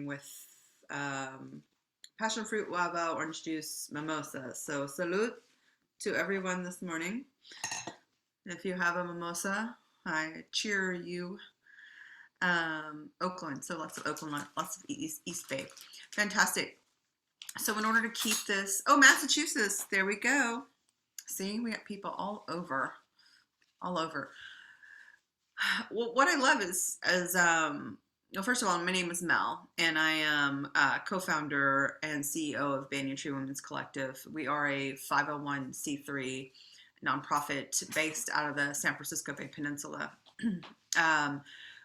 with passion fruit, guava, orange juice, mimosa. So salute to everyone this morning. If you have a mimosa, I cheer you. Oakland, so lots of Oakland, lots of East Bay. Fantastic. So in order to keep this, oh, Massachusetts, there we go. See, we got people all over. Well, what I love is well, first of all, my name is Mel, and I am co-founder and CEO of Banyan Women's Collective. We are a 501c3 nonprofit based out of the San Francisco Bay Peninsula.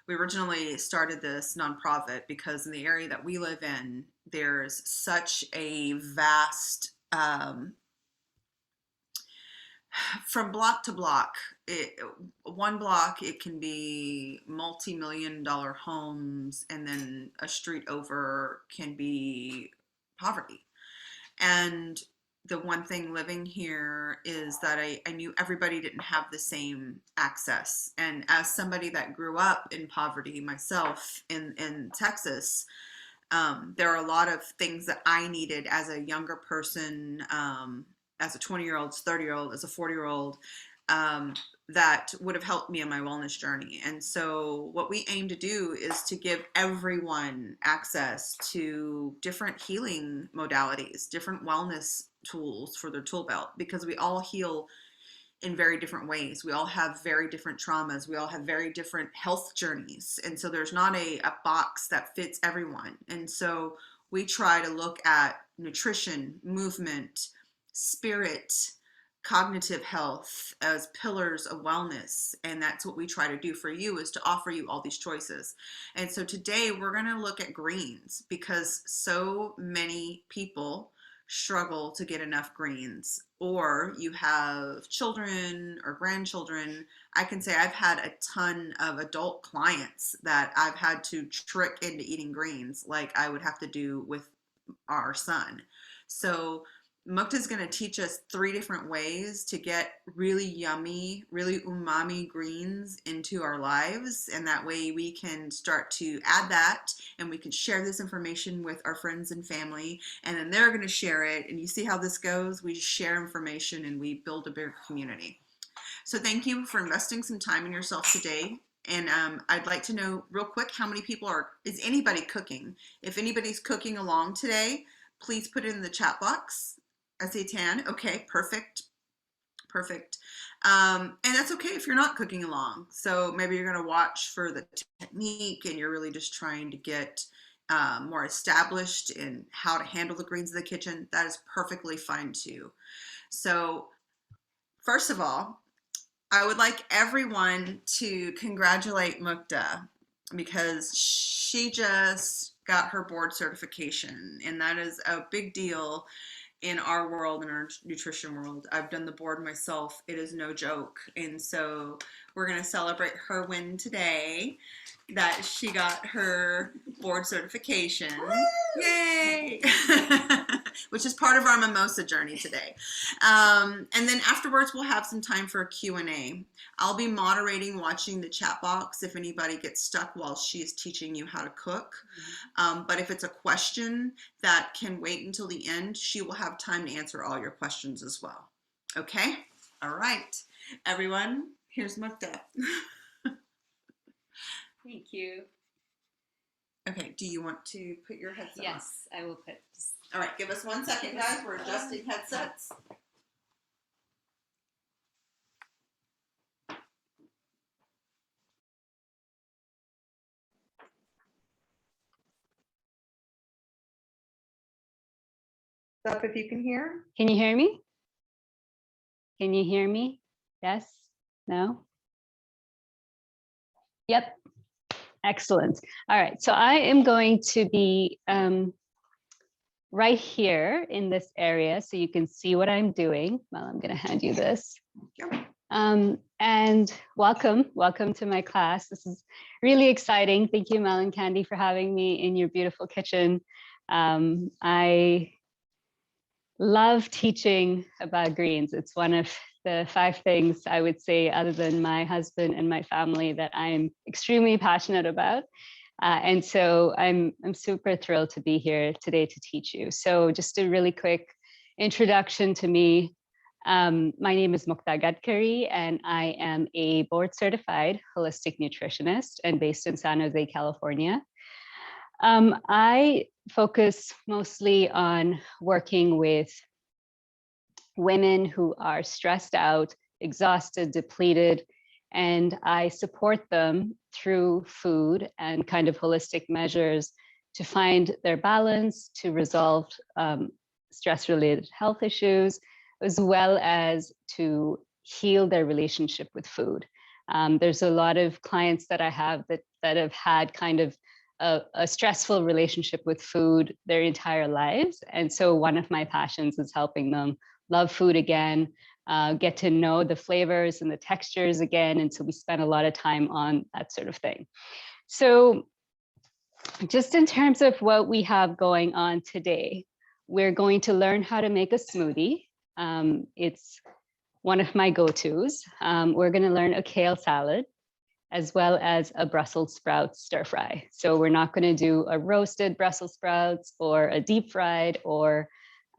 We originally started this nonprofit because in the area that we live in, there's such a vast, from block to block, one block, it can be multi-million-dollar homes, and then a street over can be poverty. And the one thing living here is that I knew everybody didn't have the same access. And as somebody that grew up in poverty myself in Texas, there are a lot of things that I needed as a younger person, as a 20-year-old, 30-year-old, as a 40-year-old, that would have helped me in my wellness journey. And so what we aim to do is to give everyone access to different healing modalities, different wellness tools for their tool belt, because we all heal in very different ways. We all have very different traumas. We all have very different health journeys. And so there's not a box that fits everyone. And so we try to look at nutrition, movement, spirit, cognitive health as pillars of wellness. And that's what we try to do for you, is to offer you all these choices. And so today we're going to look at greens, because so many people struggle to get enough greens, or you have children or grandchildren. I can say I've had a ton of adult clients that I've had to trick into eating greens, like I would have to do with our son. So Mukta is going to teach us 3 different ways to get really yummy, really umami greens into our lives. And that way we can start to add that, and we can share this information with our friends and family, and then they're going to share it. And you see how this goes. We share information and we build a bigger community. So thank you for investing some time in yourself today. And I'd like to know real quick, how many people is anybody cooking? If anybody's cooking along today, please put it in the chat box. I say tan. Okay, perfect. And that's okay if you're not cooking along. So maybe you're going to watch for the technique and you're really just trying to get more established in how to handle the greens in the kitchen. That is perfectly fine too. So first of all, I would like everyone to congratulate Mukta, because she just got her board certification, and that is a big deal in our world, in our nutrition world. I've done the board myself. It is no joke. And so we're going to celebrate her win today, that she got her board certification. Woo! Yay! Which is part of our mimosa journey today. And then afterwards, we'll have some time for a Q&A. I'll be moderating, watching the chat box if anybody gets stuck while she is teaching you how to cook. But if it's a question that can wait until the end, she will have time to answer all your questions as well. Okay? All right. Everyone, here's Mukta. Thank you. Okay, do you want to put your headset on? Yes, I will put. All right, give us 1 second, guys. We're adjusting headsets. Up if you can hear. Can you hear me? Can you hear me? Yes? No? Yep. Excellent. All right. So I am going to be right here in this area so you can see what I'm doing. Well, I'm going to hand you this. And welcome to my class. This is really exciting. Thank you, Mel and Candy, for having me in your beautiful kitchen. I love teaching about greens. It's one of the 5 things I would say, other than my husband and my family, that I'm extremely passionate about. And so I'm super thrilled to be here today to teach you. So just a really quick introduction to me. My name is Mukta and I am a board certified holistic nutritionist and based in San Jose, California. I focus mostly on working with women who are stressed out, exhausted, depleted, and I support them through food and kind of holistic measures to find their balance, to resolve stress-related health issues, as well as to heal their relationship with food. There's a lot of clients that I have that have had kind of a stressful relationship with food their entire lives. And so one of my passions is helping them love food again, get to know the flavors and the textures again. And so we spend a lot of time on that sort of thing. So just in terms of what we have going on today, we're going to learn how to make a smoothie. It's one of my go-tos. We're going to learn a kale salad, as well as a Brussels sprout stir fry. So we're not going to do a roasted Brussels sprouts or a deep fried or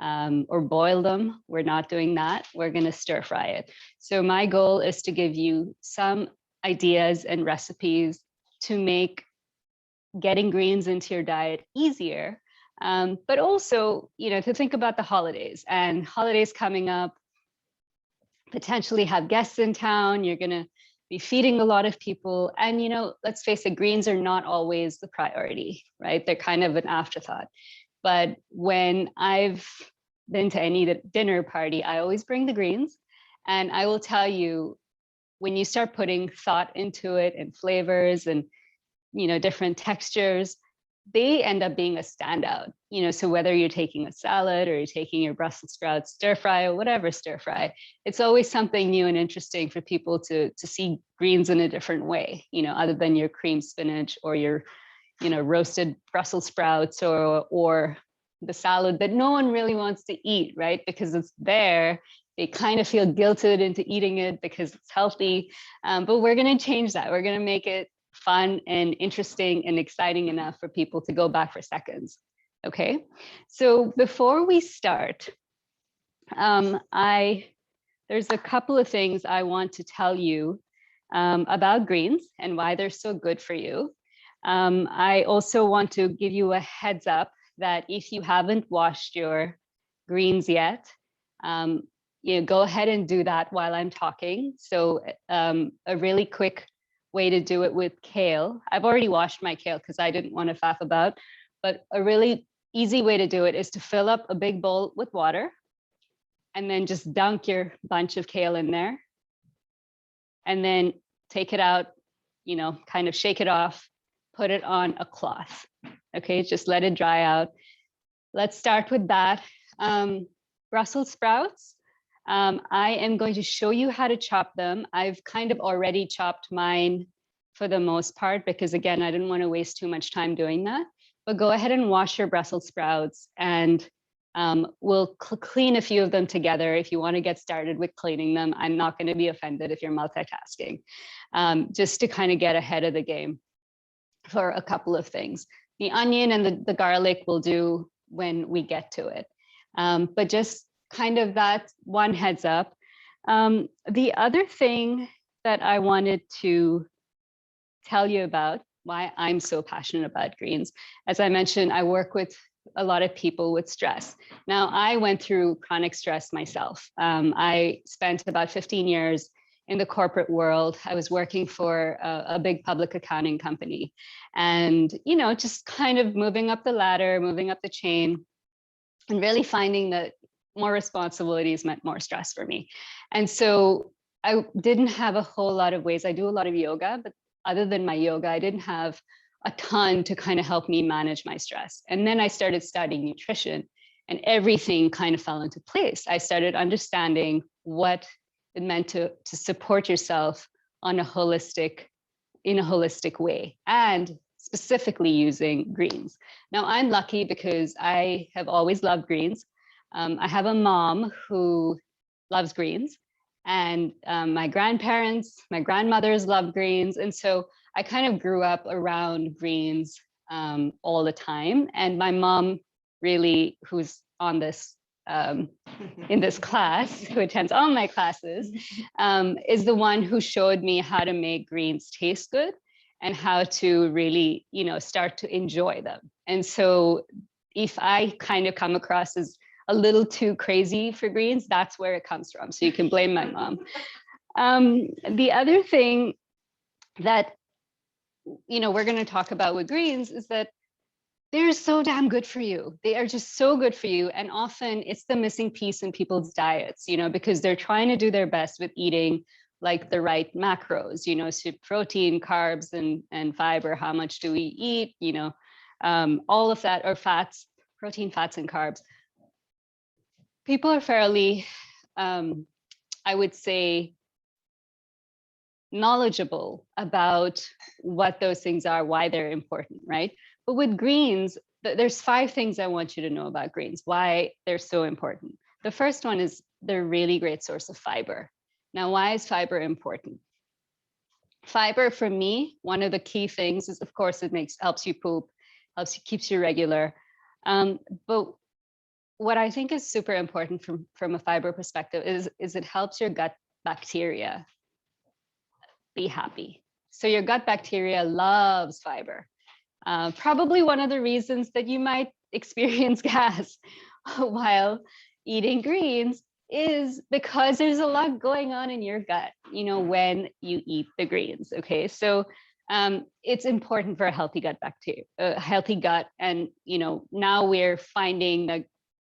boil them. We're not doing that. We're going to stir fry it. So my goal is to give you some ideas and recipes to make getting greens into your diet easier, but also, to think about the holidays and holidays coming up, potentially have guests in town. You're going to be feeding a lot of people. And, let's face it, greens are not always the priority, right? They're kind of an afterthought. But when I've been to any dinner party, I always bring the greens. And I will tell you, when you start putting thought into it and flavors and, different textures, they end up being a standout. So whether you're taking a salad or you're taking your Brussels sprouts stir fry or whatever stir fry, it's always something new and interesting for people to see greens in a different way, other than your cream spinach or your roasted Brussels sprouts or the salad that no one really wants to eat, right? Because it's there. They kind of feel guilted into eating it because it's healthy. But we're going to change that. We're going to make it fun and interesting and exciting enough for people to go back for seconds. Okay. So before we start, there's a couple of things I want to tell you about greens and why they're so good for you. I also want to give you a heads up that if you haven't washed your greens yet, go ahead and do that while I'm talking. So a really quick way to do it with kale. I've already washed my kale because I didn't want to faff about, but a really easy way to do it is to fill up a big bowl with water and then just dunk your bunch of kale in there and then take it out, kind of shake it off, put it on a cloth. Okay, just let it dry out. Let's start with that. Brussels sprouts. I am going to show you how to chop them. I've kind of already chopped mine for the most part because, again, I didn't want to waste too much time doing that. But go ahead and wash your Brussels sprouts and we'll clean a few of them together if you want to get started with cleaning them. I'm not going to be offended if you're multitasking, just to kind of get ahead of the game for a couple of things. The onion and the garlic will do when we get to it. But just kind of that one heads up. The other thing that I wanted to tell you about why I'm so passionate about greens, as I mentioned, I work with a lot of people with stress. Now, I went through chronic stress myself. I spent about 15 years in the corporate world. I was working for a big public accounting company and, just kind of moving up the ladder, moving up the chain, and really finding that more responsibilities meant more stress for me. And so I didn't have a whole lot of ways. I do a lot of yoga, but other than my yoga, I didn't have a ton to kind of help me manage my stress. And then I started studying nutrition and everything kind of fell into place. I started understanding what it meant to support yourself in a holistic way, and specifically using greens. Now, I'm lucky because I have always loved greens. I have a mom who loves greens, and my grandparents, my grandmothers love greens. And so I kind of grew up around greens all the time. And my mom really, who's on this in this class, who attends all my classes, is the one who showed me how to make greens taste good and how to really, start to enjoy them. And so if I kind of come across as a little too crazy for greens, that's where it comes from. So you can blame my mom. The other thing that, we're going to talk about with greens is that they're so damn good for you. They are just so good for you. And often it's the missing piece in people's diets, because they're trying to do their best with eating like the right macros, so protein, carbs, and fiber. How much do we eat? All of that, or fats, protein, fats, and carbs. People are fairly, I would say, knowledgeable about what those things are, why they're important, right? But with greens, there's 5 things I want you to know about greens, why they're so important. The first one is they're a really great source of fiber. Now, why is fiber important? Fiber, for me, one of the key things is, of course, helps you poop, keeps you regular. But what I think is super important from a fiber perspective is it helps your gut bacteria be happy. So your gut bacteria loves fiber. Probably one of the reasons that you might experience gas while eating greens is because there's a lot going on in your gut, when you eat the greens. Okay, so it's important for a healthy gut bacteria, a healthy gut, and now we're finding that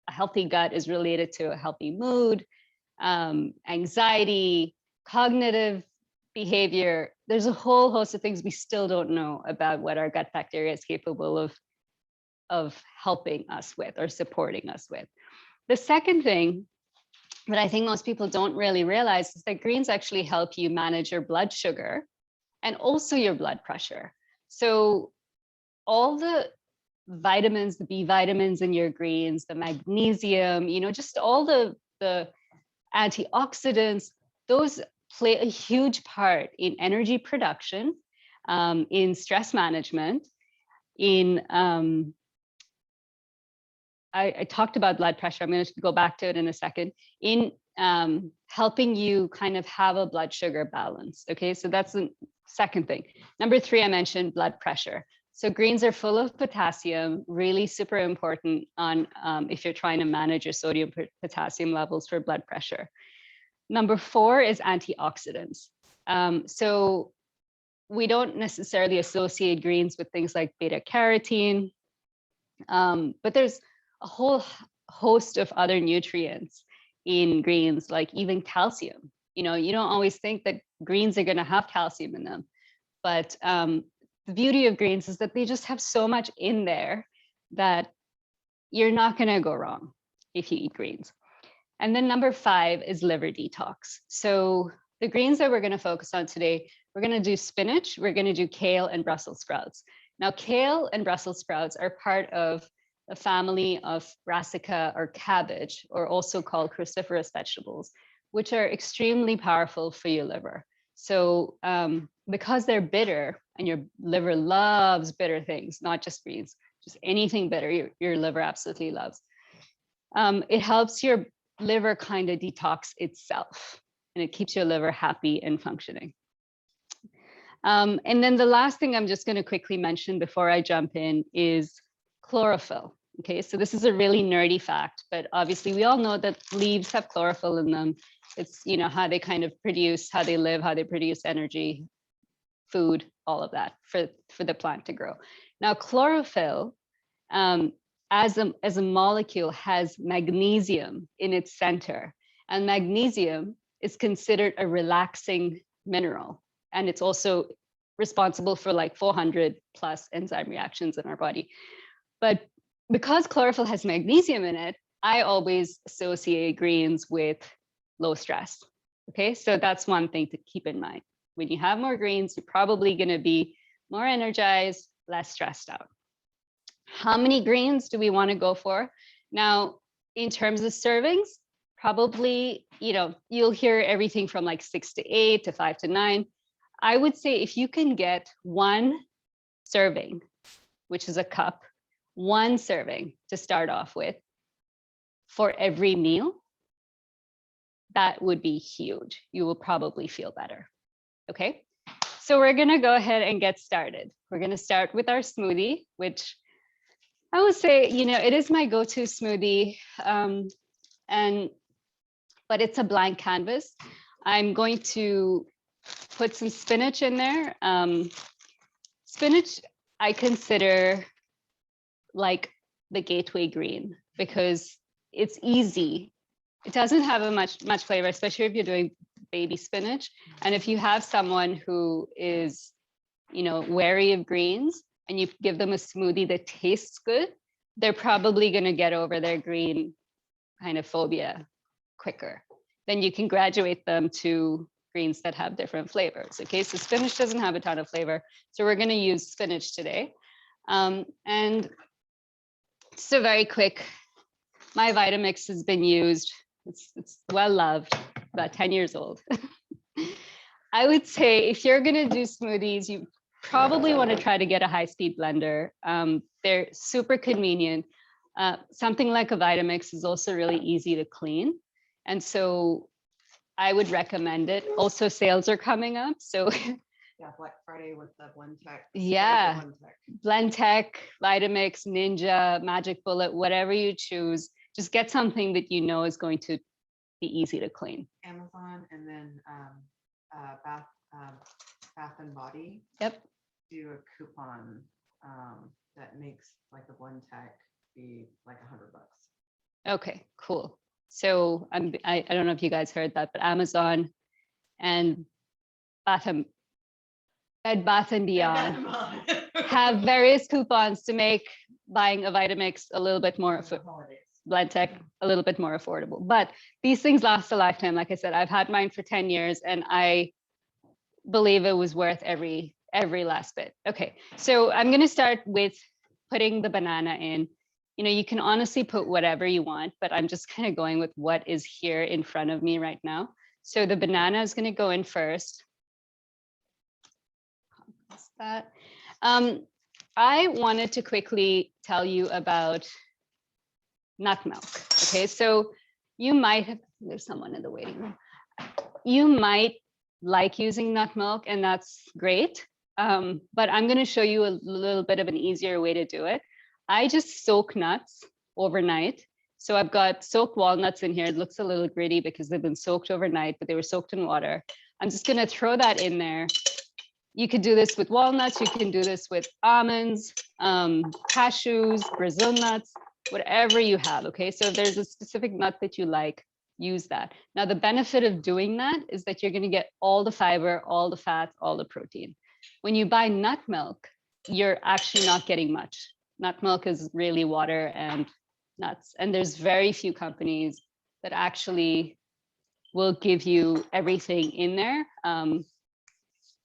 a healthy gut is related to a healthy mood, anxiety, cognitive behavior. There's a whole host of things we still don't know about what our gut bacteria is capable of helping us with or supporting us with. The second thing that I think most people don't really realize is that greens actually help you manage your blood sugar and also your blood pressure. So all the vitamins, the B vitamins in your greens, the magnesium, just all the antioxidants, those play a huge part in energy production, in stress management, in I talked about blood pressure. I'm going to go back to it in a second. In helping you kind of have a blood sugar balance. Okay, so that's the second thing. Number 3, I mentioned blood pressure. So greens are full of potassium, really super important on if you're trying to manage your sodium potassium levels for blood pressure. Number 4 is antioxidants. So we don't necessarily associate greens with things like beta carotene, but there's a whole host of other nutrients in greens, like even calcium. You don't always think that greens are going to have calcium in them, but the beauty of greens is that they just have so much in there that you're not going to go wrong if you eat greens. And then number 5 is liver detox. So the greens that we're going to focus on today, we're going to do spinach, we're going to do kale and Brussels sprouts. Now, kale and Brussels sprouts are part of a family of brassica or cabbage, or also called cruciferous vegetables, which are extremely powerful for your liver. So because they're bitter, and your liver loves bitter things, not just greens, just anything bitter, your liver absolutely loves. It helps your liver kind of detox itself, and it keeps your liver happy and functioning. And then the last thing I'm just going to quickly mention before I jump in is chlorophyll. Okay, so this is a really nerdy fact, but obviously we all know that leaves have chlorophyll in them. It's how they kind of produce, how they live, how they produce energy, food, all of that for the plant to grow. Now, chlorophyll as a molecule has magnesium in its center, and magnesium is considered a relaxing mineral, and it's also responsible for like 400 plus enzyme reactions in our body. But because chlorophyll has magnesium in it, I always associate greens with low stress. Okay, so that's one thing to keep in mind. When you have more greens, you're probably going to be more energized, less stressed out. How many greens do we want to go for? Now, in terms of servings, probably, you'll hear everything from like 6 to 8 to 5 to 9. I would say if you can get one serving, which is a cup, one serving to start off with for every meal, that would be huge. You will probably feel better. Okay, so we're gonna go ahead and get started. We're gonna start with our smoothie, which I would say, it is my go-to smoothie, but it's a blank canvas. I'm going to put some spinach in there. Spinach, I consider like the gateway green because it's easy. It doesn't have a much flavor, especially if you're doing baby spinach. And if you have someone who is, wary of greens and you give them a smoothie that tastes good, they're probably going to get over their green kind of phobia quicker. Then you can graduate them to greens that have different flavors. Okay, so spinach doesn't have a ton of flavor, so we're going to use spinach today. And so very quick, my Vitamix has been used. It's well loved, about 10 years old. I would say if you're going to do smoothies, you probably want to try to get a high-speed blender. They're super convenient. Something like a Vitamix is also really easy to clean. And so I would recommend it. Also, sales are coming up. So yeah, Black Friday with the Blendtec. Yeah, Blendtec, Vitamix, Ninja, Magic Bullet, whatever you choose, just get something that you know is going to be easy to clean. Amazon, and then Bath and Body. Yep. Do a coupon that makes like the Blendtec be like $100. Okay, cool. So I don't know if you guys heard that, but Amazon and Bed Bath and Beyond have various coupons to make buying a Vitamix a little bit more Blendtec a little bit more affordable. But these things last a lifetime. Like I said, I've had mine for 10 years and I believe it was worth every last bit. Okay, so I'm going to start with putting the banana in. You can honestly put whatever you want, but I'm just kind of going with what is here in front of me right now. So the banana is going to go in first. That. I wanted to quickly tell you about nut milk. Okay, so you might have, there's someone in the waiting room. You might like using nut milk, and that's great. But I'm going to show you a little bit of an easier way to do it. I just soak nuts overnight. So I've got soaked walnuts in here. It looks a little gritty because they've been soaked overnight, but they were soaked in water. I'm just going to throw that in there. You could do this with walnuts. You can do this with almonds, cashews, Brazil nuts, whatever you have. Okay, so if there's a specific nut that you like, use that. Now, the benefit of doing that is that you're going to get all the fiber, all the fats, all the protein. When you buy nut milk, you're actually not getting much. Nut milk is really water and nuts. And there's very few companies that actually will give you everything in there.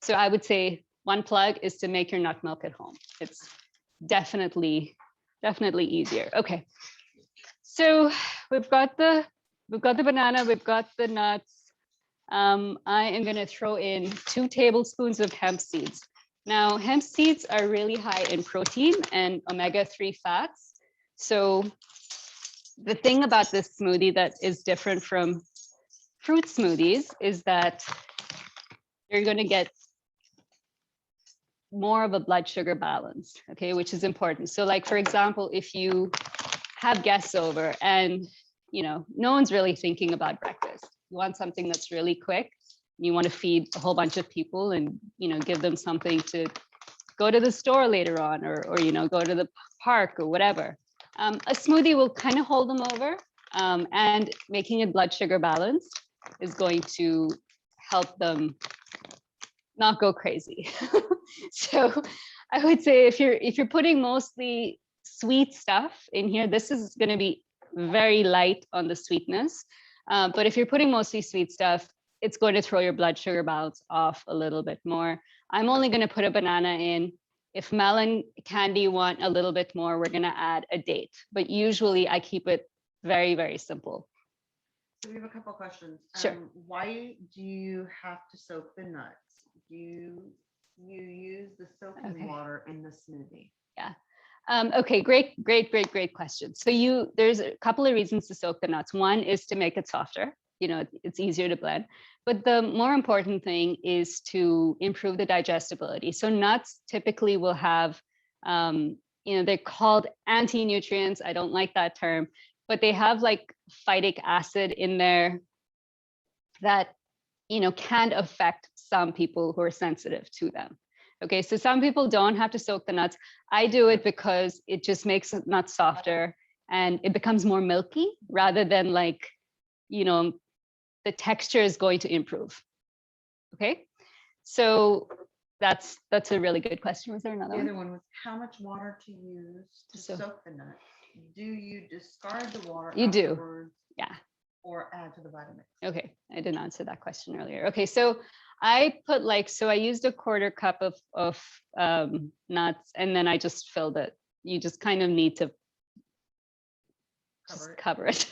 So I would say one plug is to make your nut milk at home. It's definitely easier. Okay. So we've got the banana, we've got the nuts. I am going to throw in 2 tablespoons of hemp seeds. Now, hemp seeds are really high in protein and omega-3 fats. So the thing about this smoothie that is different from fruit smoothies is that you're going to get more of a blood sugar balance, okay, which is important. So like, for example, if you have guests over and, no one's really thinking about breakfast, you want something that's really quick, you want to feed a whole bunch of people and, give them something to go to the store later on or go to the park or whatever. A smoothie will kind of hold them over, and making it blood sugar balanced is going to help them not go crazy. So I would say if you're putting mostly sweet stuff in here, this is going to be very light on the sweetness. But if you're putting mostly sweet stuff, it's going to throw your blood sugar balance off a little bit more. I'm only going to put a banana in. If Mel and Candy want a little bit more, we're going to add a date. But usually I keep it very, very simple. So we have a couple questions. Sure. Why do you have to soak the nuts? you use the soaking water in the smoothie? Yeah. Okay, great question. So there's a couple of reasons to soak the nuts. One is to make it softer. It's easier to blend. But the more important thing is to improve the digestibility. So nuts typically will have, they're called anti-nutrients. I don't like that term, but they have like phytic acid in there that, can affect some people who are sensitive to them. Okay, so some people don't have to soak the nuts. I do it because it just makes the nuts softer and it becomes more milky rather than like, the texture is going to improve. Okay, so that's a really good question. Was there another one? The other one was how much water to use to soak the nut. Do you discard the water? You do. Afterwards? Yeah. Or add to the Vitamix? Okay, I didn't answer that question earlier. Okay, so I put I used a 1/4 cup of nuts and then I just filled it. You just kind of need to cover it.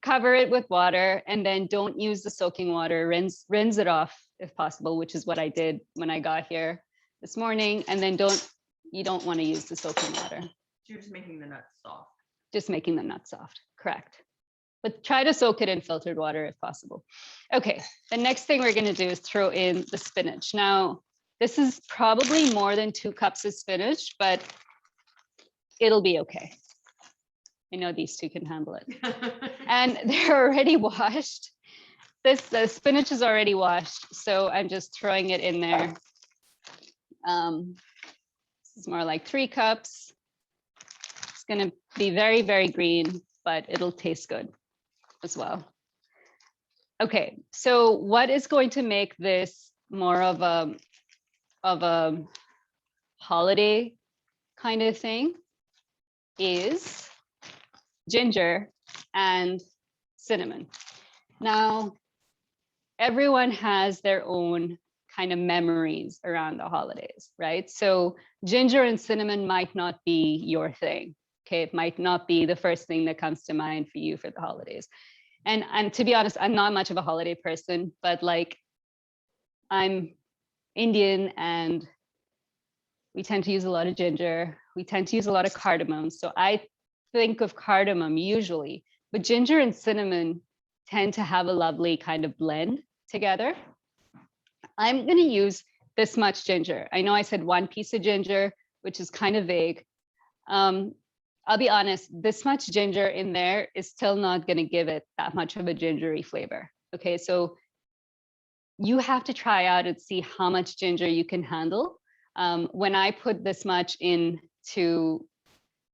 Cover it with water and then don't use the soaking water. Rinse it off if possible, which is what I did when I got here this morning. And then you don't want to use the soaking water. So you're just making the nuts soft. Just making the nuts soft, correct. But try to soak it in filtered water if possible. Okay, the next thing we're gonna do is throw in the spinach. Now, this is probably more than 2 cups of spinach, but it'll be okay. I know these two can handle it. And they're already washed. The spinach is already washed, so I'm just throwing it in there. This is more like 3 cups. It's gonna be very, very green, but it'll taste good as well. Okay, so what is going to make this more of a holiday kind of thing is ginger and cinnamon. Now, everyone has their own kind of memories around the holidays, right? So ginger and cinnamon might not be your thing. Okay, it might not be the first thing that comes to mind for you for the holidays. And to be honest, I'm not much of a holiday person, but like I'm Indian and we tend to use a lot of ginger. We tend to use a lot of cardamom. So I think of cardamom usually, but ginger and cinnamon tend to have a lovely kind of blend together. I'm going to use this much ginger. I know I said 1 piece of ginger, which is kind of vague. I'll be honest, this much ginger in there is still not going to give it that much of a gingery flavor. Okay, so you have to try out and see how much ginger you can handle. When I put this much into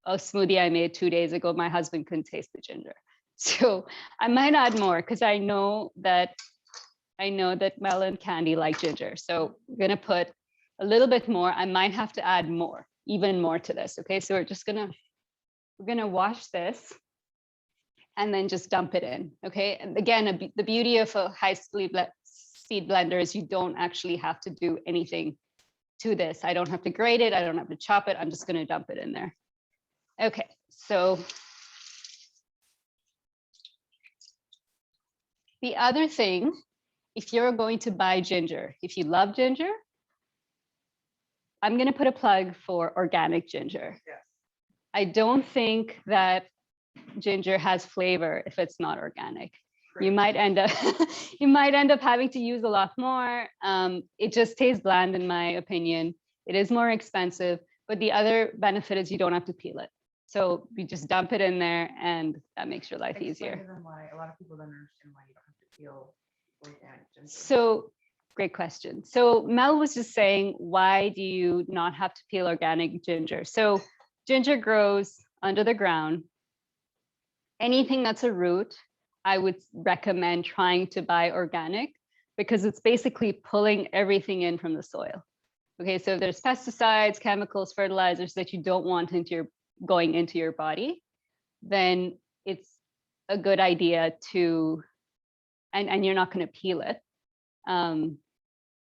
a smoothie I made 2 days ago, my husband couldn't taste the ginger. So I might add more because I know that Mel and Candy like ginger. So we're going to put a little bit more. I might have to add more, even more to this. Okay, so we're gonna wash this and then just dump it in. Okay, and again, the beauty of a high-speed blender is you don't actually have to do anything to this. I don't have to grate it. I don't have to chop it. I'm just gonna dump it in there. Okay, so the other thing, if you're going to buy ginger, if you love ginger, I'm gonna put a plug for organic ginger. Yes. I don't think that ginger has flavor if it's not organic. Great. You might end up having to use a lot more. It just tastes bland in my opinion. It is more expensive, but the other benefit is you don't have to peel it. So you just dump it in there and that makes your life easier. Explain to them why a lot of people don't understand why you don't have to peel organic ginger. So great question. So Mel was just saying, why do you not have to peel organic ginger? So ginger grows under the ground. Anything that's a root, I would recommend trying to buy organic because it's basically pulling everything in from the soil. Okay, so if there's pesticides, chemicals, fertilizers that you don't want going into your body, then it's a good idea to, and you're not going to peel it.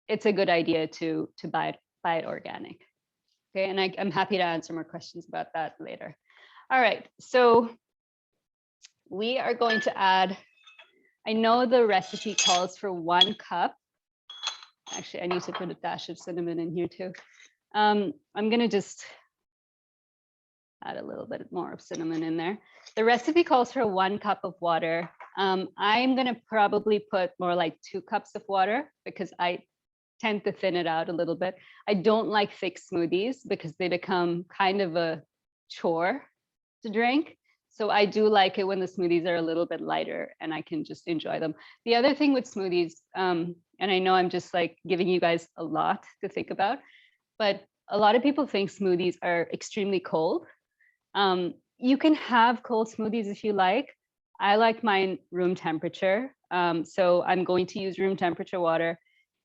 It's a good idea to buy it organic. Okay, and I'm happy to answer more questions about that later. All right, so we are going to add, I know the recipe calls for 1 cup, Actually, I need to put a dash of cinnamon in here too. I'm gonna just add a little bit more of cinnamon in there. The recipe calls for 1 cup of water. I'm gonna probably put more like 2 cups of water because I tend to thin it out a little bit. I don't like thick smoothies because they become kind of a chore to drink. So I do like it when the smoothies are a little bit lighter and I can just enjoy them. The other thing with smoothies, and I know I'm just like giving you guys a lot to think about, but a lot of people think smoothies are extremely cold. You can have cold smoothies if you like. I like mine room temperature. So I'm going to use room temperature water.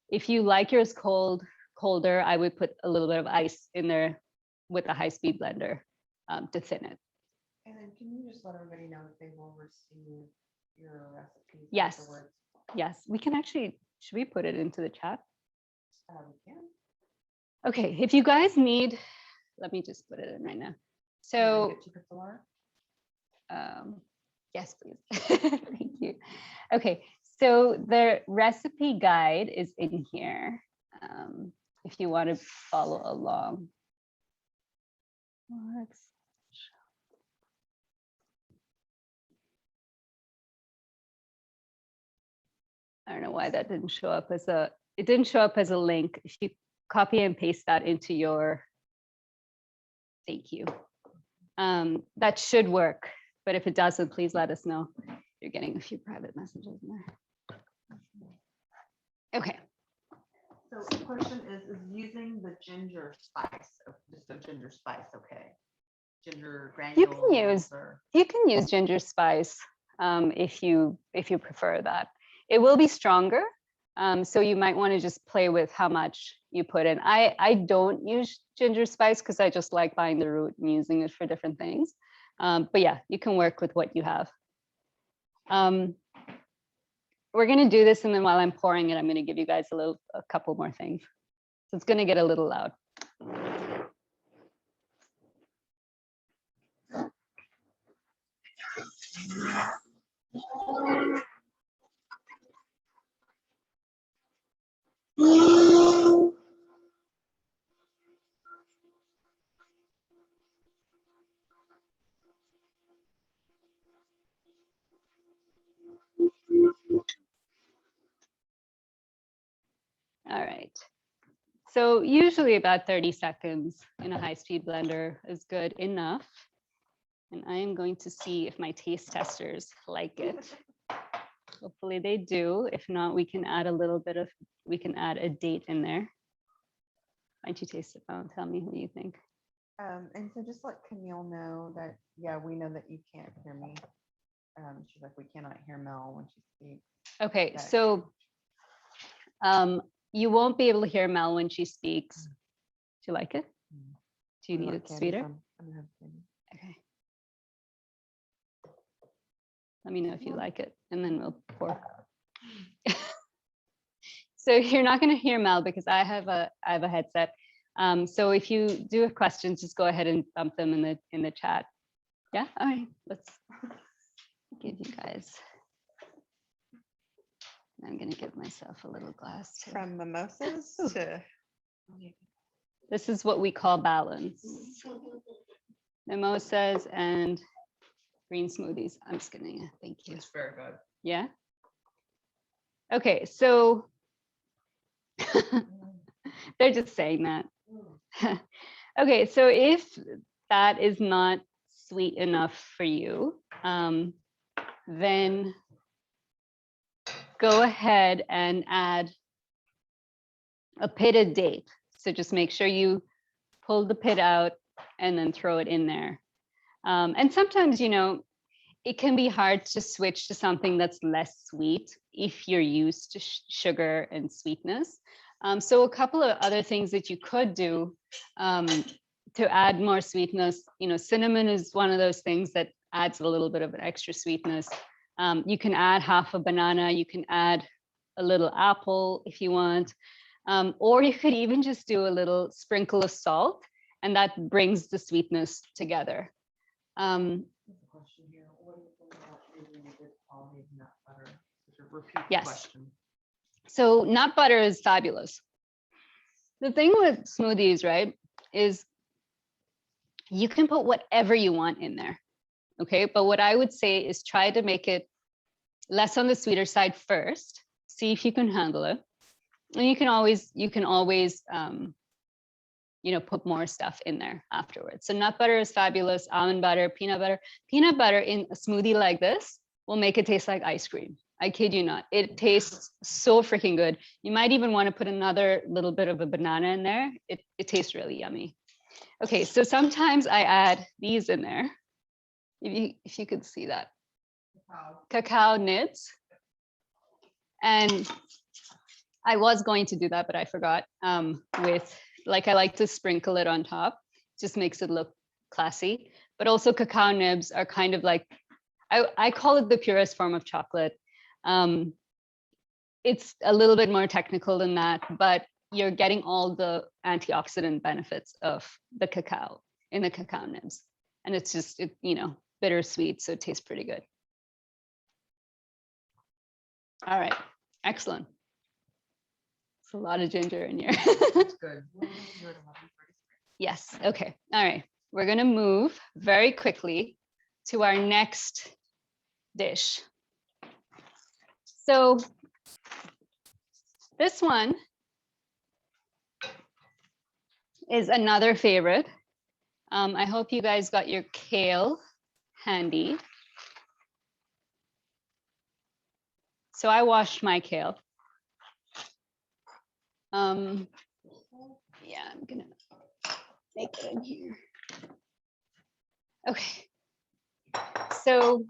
If you like yours colder, I would put a little bit of ice in there with a high-speed blender to thin it. And then can you just let everybody know that they will receive your recipes? Yes. Afterwards? Yes, we can actually, should we put it into the chat? We can. Okay, if you guys need, let me just put it in right now. So, yes, please. Thank you. Okay, so the recipe guide is in here if you want to follow along. I don't know why that didn't show up as a, it didn't show up as a link. If you copy and paste that into your, thank you. That should work, but if it doesn't, please let us know. You're getting a few private messages in there. Okay. So the question is using the ginger spice, just a ginger spice, okay? Ginger granules. You can use ginger spice if you prefer that. It will be stronger, so you might want to just play with how much you put in. I don't use ginger spice because I just like buying the root and using it for different things. But yeah, you can work with what you have. We're going to do this, and then while I'm pouring it, I'm going to give you guys a couple more things. So it's going to get a little loud. All right. So usually about 30 seconds in a high-speed blender is good enough. And I am going to see if my taste testers like it. Hopefully they do. If not, we can add a little bit of, we can add a date in there. Why don't you taste it, Mel, and tell me what you think. And so just let Camille know that, yeah, we know that you can't hear me. She's like, we cannot hear Mel when she speaks. Okay, so you won't be able to hear Mel when she speaks. Do you like it? Do you need it sweeter? Okay. Let me know if you like it, and then we'll pour. So you're not going to hear Mel because I have a headset. So if you do have questions, just go ahead and dump them in the chat. Yeah. All right. Let's give you guys. I'm going to give myself a little glass too. From mimosas to. This is what we call balance. Mimosas and green smoothies. I'm just gonna, thank you. It's very good. Yeah. Okay, so they're just saying that. Okay, so if that is not sweet enough for you, then go ahead and add a pitted date. So just make sure you pull the pit out and then throw it in there. And sometimes, you know, it can be hard to switch to something that's less sweet if you're used to sugar and sweetness. So a couple of other things that you could do to add more sweetness, you know, cinnamon is one of those things that adds a little bit of an extra sweetness. You can add half a banana, you can add a little apple if you want, or you could even just do a little sprinkle of salt, and that brings the sweetness together. Question here. What do you think about using a good quality of nut butter? Repeat Yes. question. So nut butter is fabulous. The thing with smoothies, right, is you can put whatever you want in there. Okay. But what I would say is try to make it less on the sweeter side first. See if you can handle it. And you can always, put more stuff in there afterwards. So nut butter is fabulous. Almond butter, peanut butter. Peanut butter in a smoothie like this will make it taste like ice cream. I kid you not. It tastes so freaking good. You might even want to put another little bit of a banana in there. It tastes really yummy. Okay, so sometimes I add these in there. If you could see that. Cacao nibs. And I was going to do that, but I forgot. I like to sprinkle it on top. Just makes it look classy. But also cacao nibs are kind of like, I call it the purest form of chocolate. It's a little bit more technical than that, but you're getting all the antioxidant benefits of the cacao in the cacao nibs. And it's just, bittersweet, so it tastes pretty good. All right, excellent. It's a lot of ginger in here. That's good. Yes, okay, all right. We're gonna move very quickly to our next dish. So this one is another favorite. I hope you guys got your kale handy. So I washed my kale. Yeah, I'm gonna make it in here. Okay. So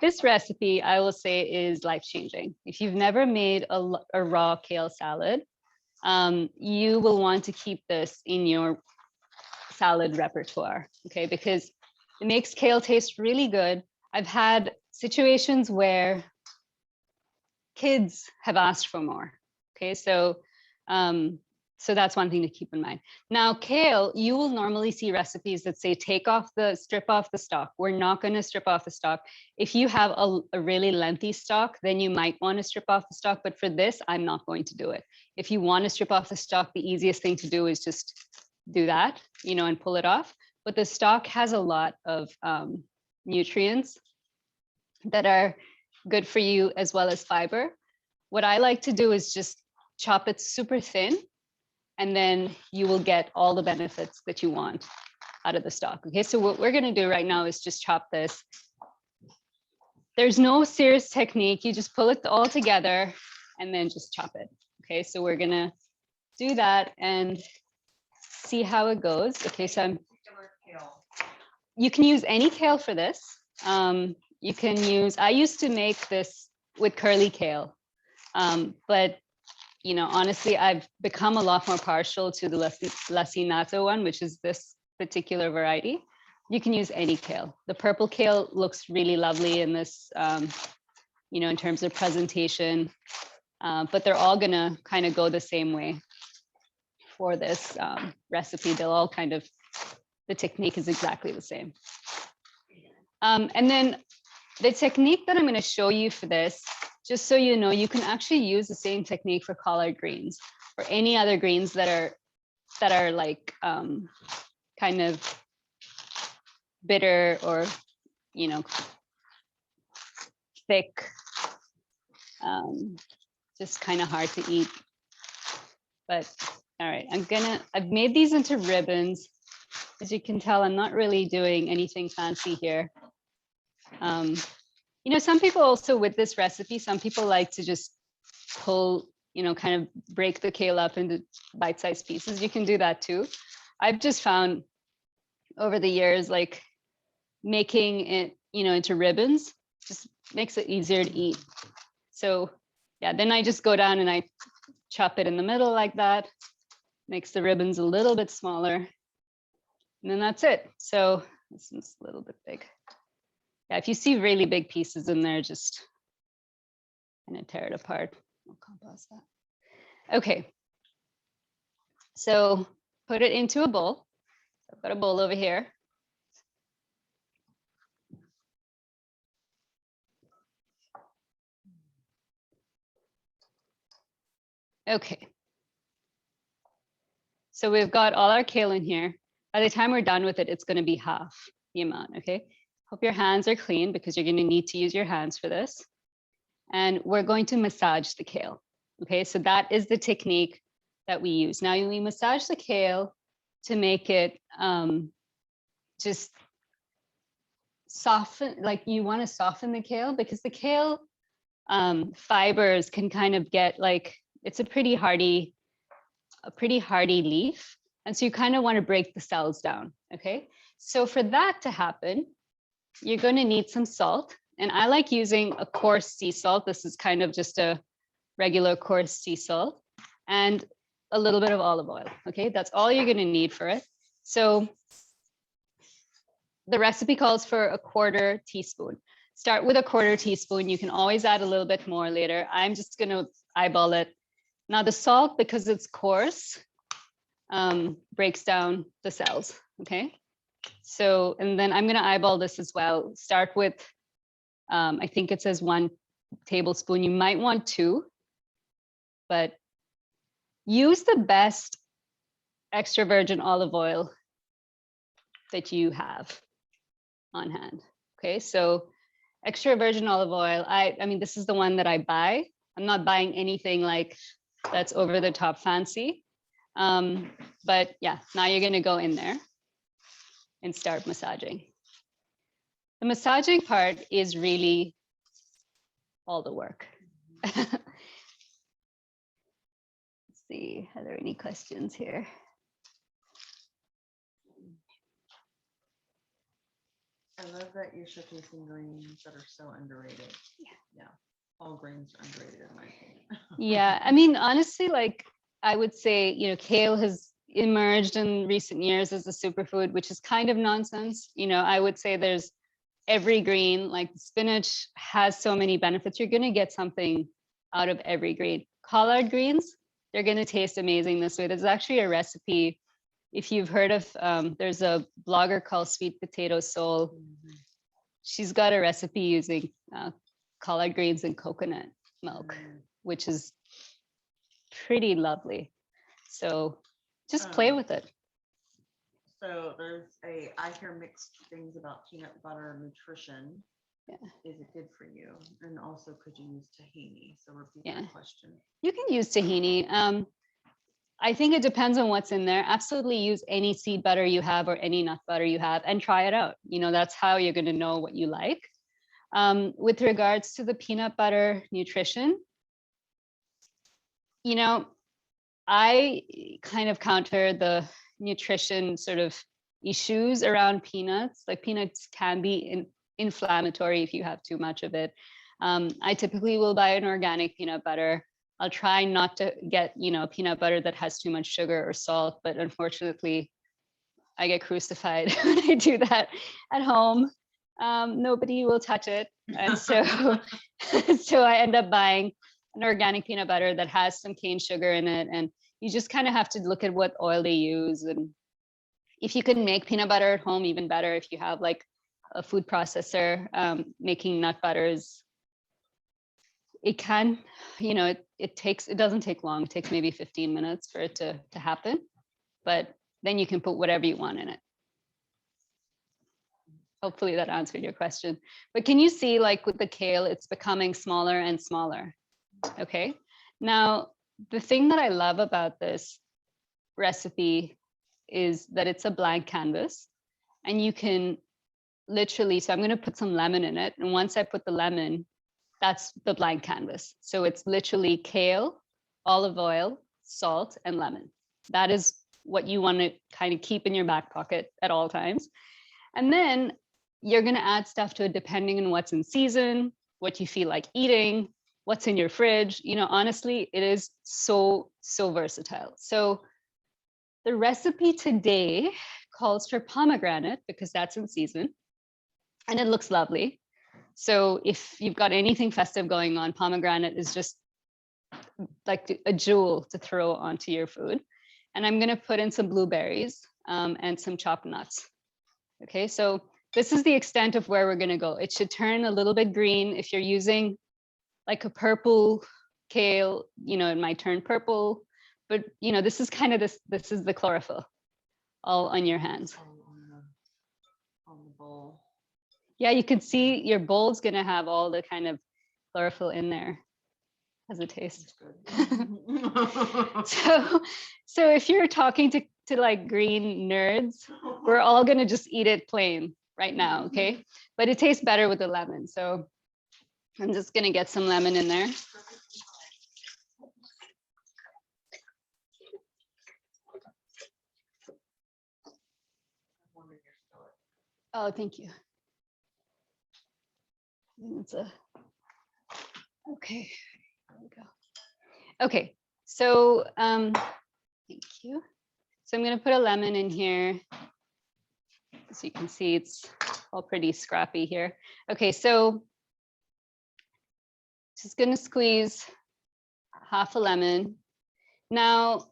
this recipe, I will say, is life-changing. If you've never made a raw kale salad, you will want to keep this in your salad repertoire, okay? Because it makes kale taste really good. I've had situations where kids have asked for more, okay? So that's one thing to keep in mind. Now, kale, you will normally see recipes that say strip off the stalk. We're not going to strip off the stalk. If you have a really lengthy stalk, then you might want to strip off the stalk. But for this, I'm not going to do it. If you want to strip off the stalk, the easiest thing to do is just do that, and pull it off. But the stalk has a lot of nutrients that are good for you, as well as fiber. What I like to do is just chop it super thin, and then you will get all the benefits that you want out of the stalk. Okay, so what we're gonna do right now is just chop this. There's no serious technique. You just pull it all together and then just chop it. Okay, so we're gonna do that and see how it goes. Okay, so you can use any kale for this. You can use, I used to make this with curly kale, but honestly, I've become a lot more partial to the lacinato one, which is this particular variety. You can use any kale. The purple kale looks really lovely in this, in terms of presentation, but they're all gonna kind of go the same way for this recipe. They'll all the technique is exactly the same. And then the technique that I'm going to show you for this, just so you know, you can actually use the same technique for collard greens or any other greens that are like kind of bitter or thick, just kind of hard to eat. But all right, I've made these into ribbons. As you can tell, I'm not really doing anything fancy here. Some people also with this recipe, some people like to just pull, kind of break the kale up into bite-sized pieces. You can do that too. I've just found over the years, like making it, into ribbons just makes it easier to eat. So yeah, then I just go down and I chop it in the middle like that, makes the ribbons a little bit smaller. And then that's it. So this is a little bit big. Yeah, if you see really big pieces in there, just kind of tear it apart. I'll compost that. Okay. So put it into a bowl. I've got a bowl over here. Okay. So we've got all our kale in here. By the time we're done with it, it's going to be half the amount, okay? Hope your hands are clean because you're going to need to use your hands for this. And we're going to massage the kale, okay? So that is the technique that we use. Now we massage the kale to make it just soften, like you want to soften the kale because the kale fibers can kind of get like, it's a pretty hardy leaf. And so you kind of want to break the cells down, okay? So for that to happen, you're going to need some salt. And I like using a coarse sea salt. This is kind of just a regular coarse sea salt and a little bit of olive oil, okay? That's all you're going to need for it. So the recipe calls for a 1/4 teaspoon. Start with a 1/4 teaspoon. You can always add a little bit more later. I'm just going to eyeball it. Now the salt, because it's coarse, breaks down the cells, okay? So, and then I'm going to eyeball this as well. Start with, I think it says 1 tablespoon. You might want 2, but use the best extra virgin olive oil that you have on hand, okay? So extra virgin olive oil, I mean, this is the one that I buy. I'm not buying anything like that's over the top fancy. But yeah, now you're going to go in there and start massaging. The massaging part is really all the work. Let's see, are there any questions here? I love that you're showcasing greens that are so underrated. Yeah. All grains are underrated in my opinion. Yeah, I mean, honestly, like I would say, you know, kale has emerged in recent years as a superfood, which is kind of nonsense. You know, I would say there's every green, like spinach has so many benefits. You're going to get something out of every green. Collard greens, they're going to taste amazing this way. There's actually a recipe. If you've heard of, there's a blogger called Sweet Potato Soul. She's got a recipe using collard greens and coconut milk, which is pretty lovely. So just play with it. So I hear mixed things about peanut butter nutrition. Yeah. Is it good for you? And also, could you use tahini? So repeat that question. You can use tahini. I think it depends on what's in there. Absolutely use any seed butter you have or any nut butter you have and try it out. You know, that's how you're going to know what you like. With regards to the peanut butter nutrition, you know, I kind of counter the nutrition sort of issues around peanuts. Like peanuts can be inflammatory if you have too much of it. I typically will buy an organic peanut butter. I'll try not to get, you know, peanut butter that has too much sugar or salt, but unfortunately, I get crucified when I do that at home. Nobody will touch it. And so, so I end up buying an organic peanut butter that has some cane sugar in it. And you just kind of have to look at what oil they use. And if you can make peanut butter at home, even better. If you have like a food processor making nut butters, it can, you know, it doesn't take long. It takes maybe 15 minutes for it to happen, but then you can put whatever you want in it. Hopefully that answered your question. But can you see, like with the kale, it's becoming smaller and smaller. Okay. Now, the thing that I love about this recipe is that it's a blank canvas and you can literally, so I'm going to put some lemon in it. And once I put the lemon, that's the blank canvas. So it's literally kale, olive oil, salt, and lemon. That is what you want to kind of keep in your back pocket at all times. And then you're going to add stuff to it depending on what's in season, what you feel like eating, what's in your fridge. You know, honestly, it is so versatile. So the recipe today calls for pomegranate because that's in season and it looks lovely. So if you've got anything festive going on, pomegranate is just like a jewel to throw onto your food. And I'm going to put in some blueberries and some chopped nuts. Okay, so this is the extent of where we're going to go. It should turn a little bit green. If you're using like a purple kale, it might turn purple, but this is kind of this is the chlorophyll all on your hands. On the bowl. Yeah, you can see your bowl's gonna have all the kind of chlorophyll in there as a taste. So if you're talking to like green nerds, we're all gonna just eat it plain right now, okay? But it tastes better with the lemon. So I'm just gonna get some lemon in there. Oh, thank you. It's okay. There we go. Okay, so thank you. So I'm gonna put a lemon in here. As you can see, it's all pretty scrappy here. Okay, so just gonna squeeze half a lemon. Now,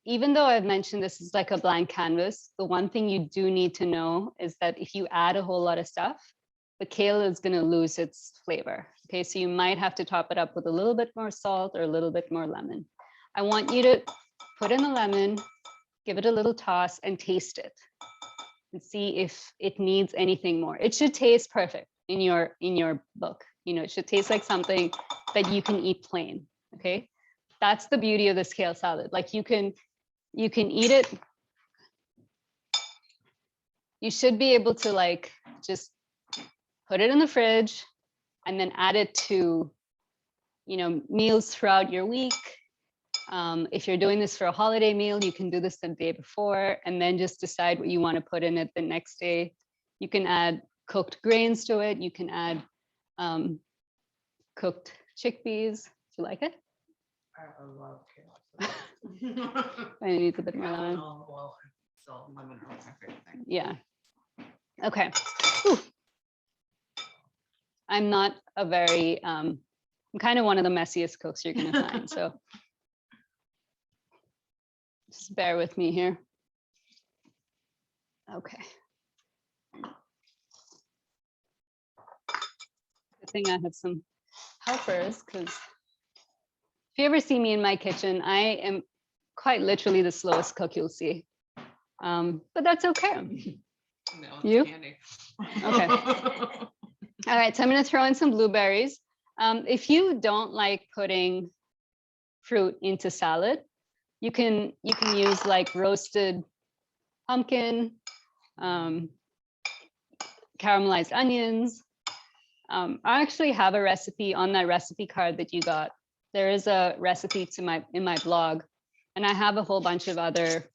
even though I've mentioned this is like a blank canvas, the one thing you do need to know is that if you add a whole lot of stuff, the kale is gonna lose its flavor. Okay, so you might have to top it up with a little bit more salt or a little bit more lemon. I want you to put in the lemon, give it a little toss and taste it and see if it needs anything more. It should taste perfect in your book. It should taste like something that you can eat plain, okay? That's the beauty of this kale salad. Like you can eat it. You should be able to like just put it in the fridge and then add it to, meals throughout your week. If you're doing this for a holiday meal, you can do this the day before and then just decide what you want to put in it the next day. You can add cooked grains to it. You can add cooked chickpeas. Do you like it? I love kale. I need a bit more lemon. So lemon is my favorite thing. Yeah. Okay. Whew. I'm not a very, I'm kind of one of the messiest cooks you're going to find. So just bear with me here. Okay. Good thing I have some helpers because if you ever see me in my kitchen, I am quite literally the slowest cook you'll see. But that's okay. No, You? Candy. Okay. All right, so I'm going to throw in some blueberries. If you don't like putting fruit into salad, you can use like roasted pumpkin, caramelized onions. I actually have a recipe on that recipe card that you got. There is a recipe in my blog, and I have a whole bunch of other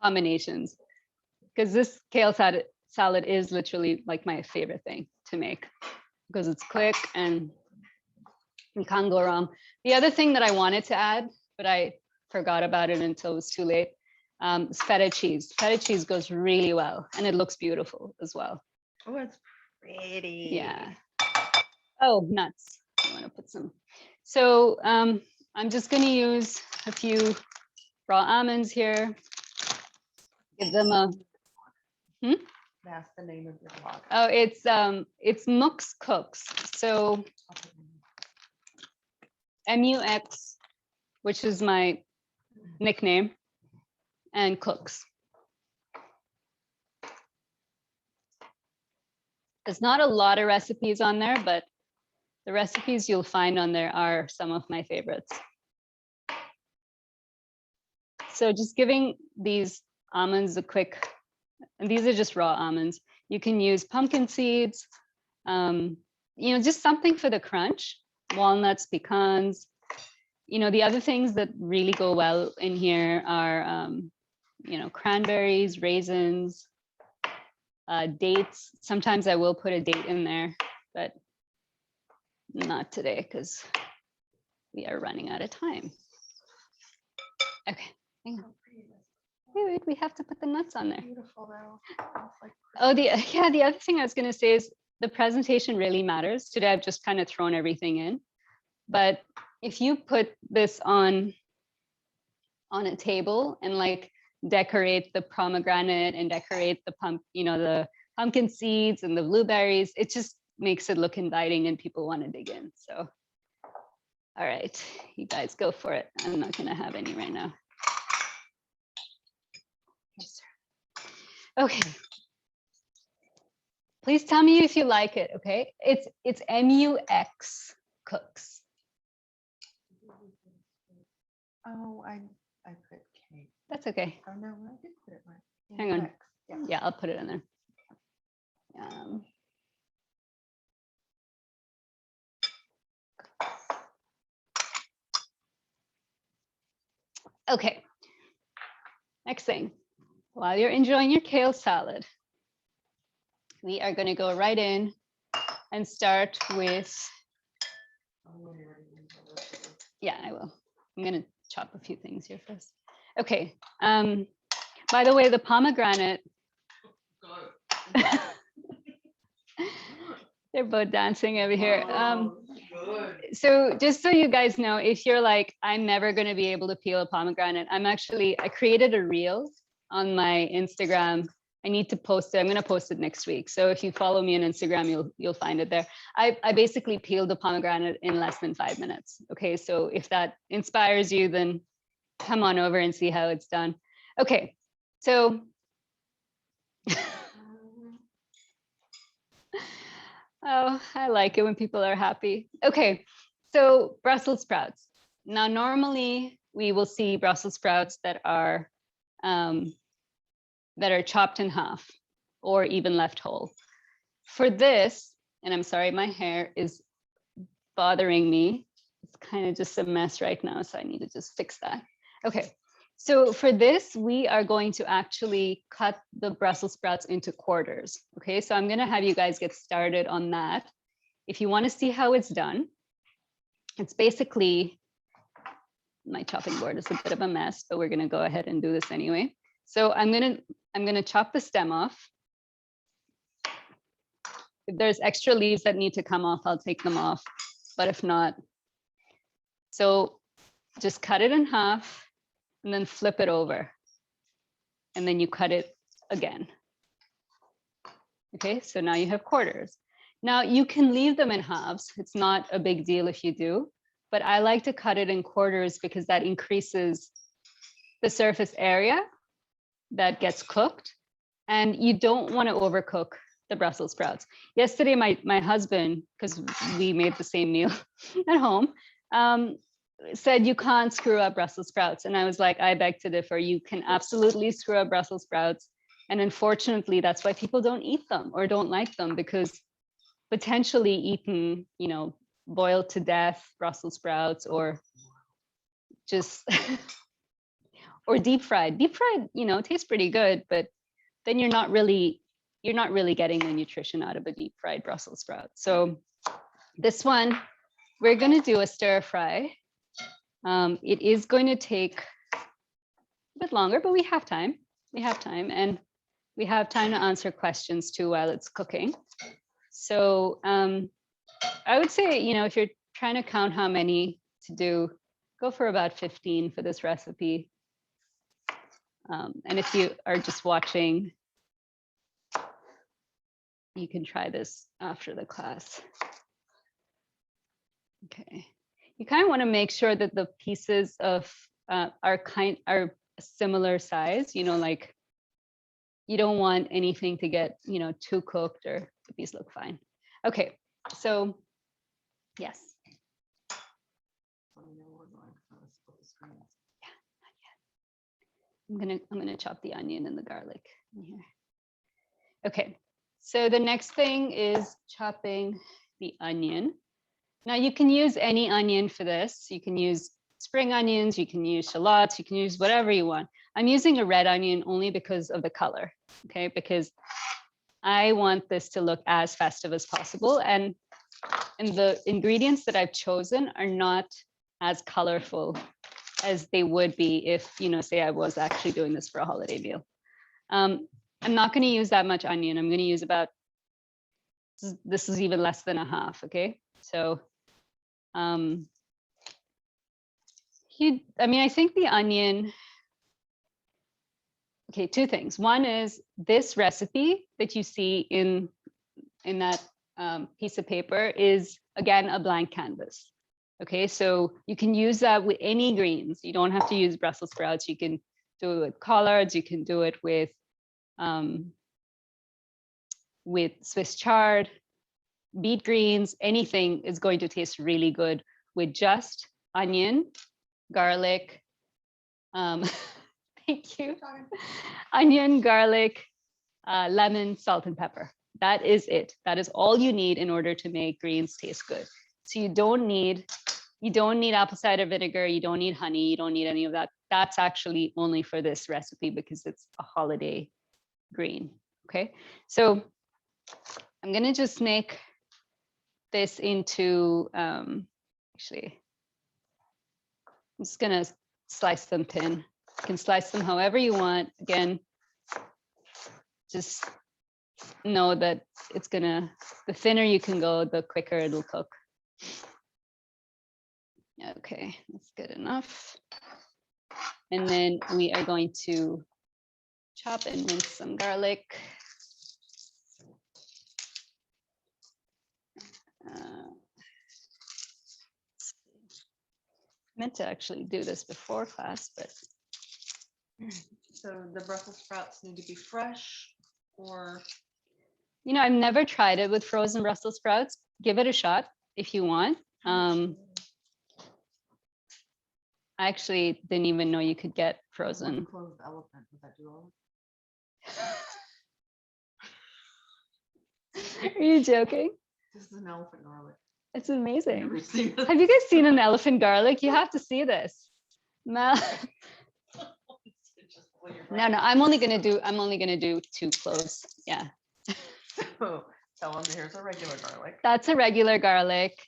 combinations because this kale salad is literally like my favorite thing to make because it's quick and you can't go wrong. The other thing that I wanted to add, but I forgot about it until it was too late, is feta cheese. Feta cheese goes really well and it looks beautiful as well. Oh, it's pretty. Yeah. Oh, nuts. I want to put some. So I'm just going to use a few raw almonds here. Give them a. That's the name of your blog. Oh, it's Mux Cooks. So MUX, which is my nickname, and Cooks. There's not a lot of recipes on there, but the recipes you'll find on there are some of my favorites. So just giving these almonds a quick, and these are just raw almonds. You can use pumpkin seeds, just something for the crunch, walnuts, pecans. The other things that really go well in here are, cranberries, raisins, dates. Sometimes I will put a date in there, but not today because we are running out of time. Okay, hang on. Wait, we have to put the nuts on there. Beautiful though. Oh, the other thing I was going to say is the presentation really matters. Today I've just kind of thrown everything in, but if you put this on a table and like decorate the pomegranate and decorate the the pumpkin seeds and the blueberries, it just makes it look inviting and people want to dig in. So All right, you guys go for it. I'm not gonna have any right now. Yes, sir. Okay. Please tell me if you like it, okay? It's MUX Cooks. Oh, I put K. That's okay. Oh no, I did put it right. Hang on. X. Yeah. Yeah, I'll put it in there. Okay. Next thing, while you're enjoying your kale salad, we are going to go right in and start with. Yeah, I will. I'm going to chop a few things here first. Okay. By the way, the pomegranate. They're both dancing over here. So just so you guys know, if you're like, I'm never going to be able to peel a pomegranate, I created a reel on my Instagram. I need to post it. I'm going to post it next week. So if you follow me on Instagram, you'll find it there. I basically peeled the pomegranate in less than 5 minutes. Okay, so if that inspires you, then come on over and see how it's done. Okay, so oh, I like it when people are happy. Okay, so Brussels sprouts. Now, normally we will see Brussels sprouts that are chopped in half or even left whole. For this, and I'm sorry, my hair is bothering me. It's kind of just a mess right now, so I need to just fix that. Okay, so for this, we are going to actually cut the Brussels sprouts into quarters. Okay, so I'm gonna have you guys get started on that. If you wanna see how it's done, it's basically, my chopping board is a bit of a mess, but we're gonna go ahead and do this anyway. So I'm gonna chop the stem off. If there's extra leaves that need to come off, I'll take them off, but if not, so just cut it in half and then flip it over. And then you cut it again. Okay, so now you have quarters. Now you can leave them in halves. It's not a big deal if you do, but I like to cut it in quarters because that increases the surface area that gets cooked. And you don't want to overcook the Brussels sprouts. Yesterday, my husband, because we made the same meal at home, said you can't screw up Brussels sprouts. And I was like, I beg to differ. You can absolutely screw up Brussels sprouts. And unfortunately, that's why people don't eat them or don't like them, because potentially eaten, boiled to death Brussels sprouts or just, or deep fried. Deep fried, tastes pretty good, but then you're not really getting the nutrition out of a deep fried Brussels sprout. So this one, we're going to do a stir fry. It is going to take a bit longer, but we have time. And we have time to answer questions too while it's cooking. So I would say, if you're trying to count how many to do, go for about 15 for this recipe. And if you are just watching, you can try this after the class. Okay. You kind of want to make sure that the pieces of are similar size, like you don't want anything to get, too cooked, or these look fine. Okay, so yes. Yeah, not yet. I'm gonna chop the onion and the garlic in here. Okay, so the next thing is chopping the onion. Now you can use any onion for this. You can use spring onions, you can use shallots, you can use whatever you want. I'm using a red onion only because of the color, okay? Because I want this to look as festive as possible. And the ingredients that I've chosen are not as colorful as they would be if, say I was actually doing this for a holiday meal. I'm not going to use that much onion. I'm going to use about, this is even less than a half, okay? So, I think the onion, okay, two things. One is this recipe that you see in that piece of paper is, again, a blank canvas. Okay, so you can use that with any greens. You don't have to use Brussels sprouts. You can do it with collards. You can do it with Swiss chard, beet greens. Anything is going to taste really good with just onion, garlic. Thank you. Onion, garlic, lemon, salt, and pepper. That is it. That is all you need in order to make greens taste good. So you don't need apple cider vinegar. You don't need honey. You don't need any of that. That's actually only for this recipe because it's a holiday green. Okay, so I'm gonna just make this into, actually, I'm just gonna slice them thin. You can slice them however you want. Again, just know that it's gonna, the thinner you can go, the quicker it'll cook. Okay, that's good enough. And then we are going to chop and mince some garlic. Meant to actually do this before class, but. So the Brussels sprouts need to be fresh, or? You know, I've never tried it with frozen Brussels sprouts. Give it a shot if you want. I actually didn't even know you could get frozen. Clove elephant, would that do all? Are you joking? This is an elephant garlic. It's amazing. Never seen this. Have you guys seen an elephant garlic? You have to see this. Mel. No, I'm only gonna do 2 cloves. Yeah. So tell them here's a regular garlic. That's a regular garlic.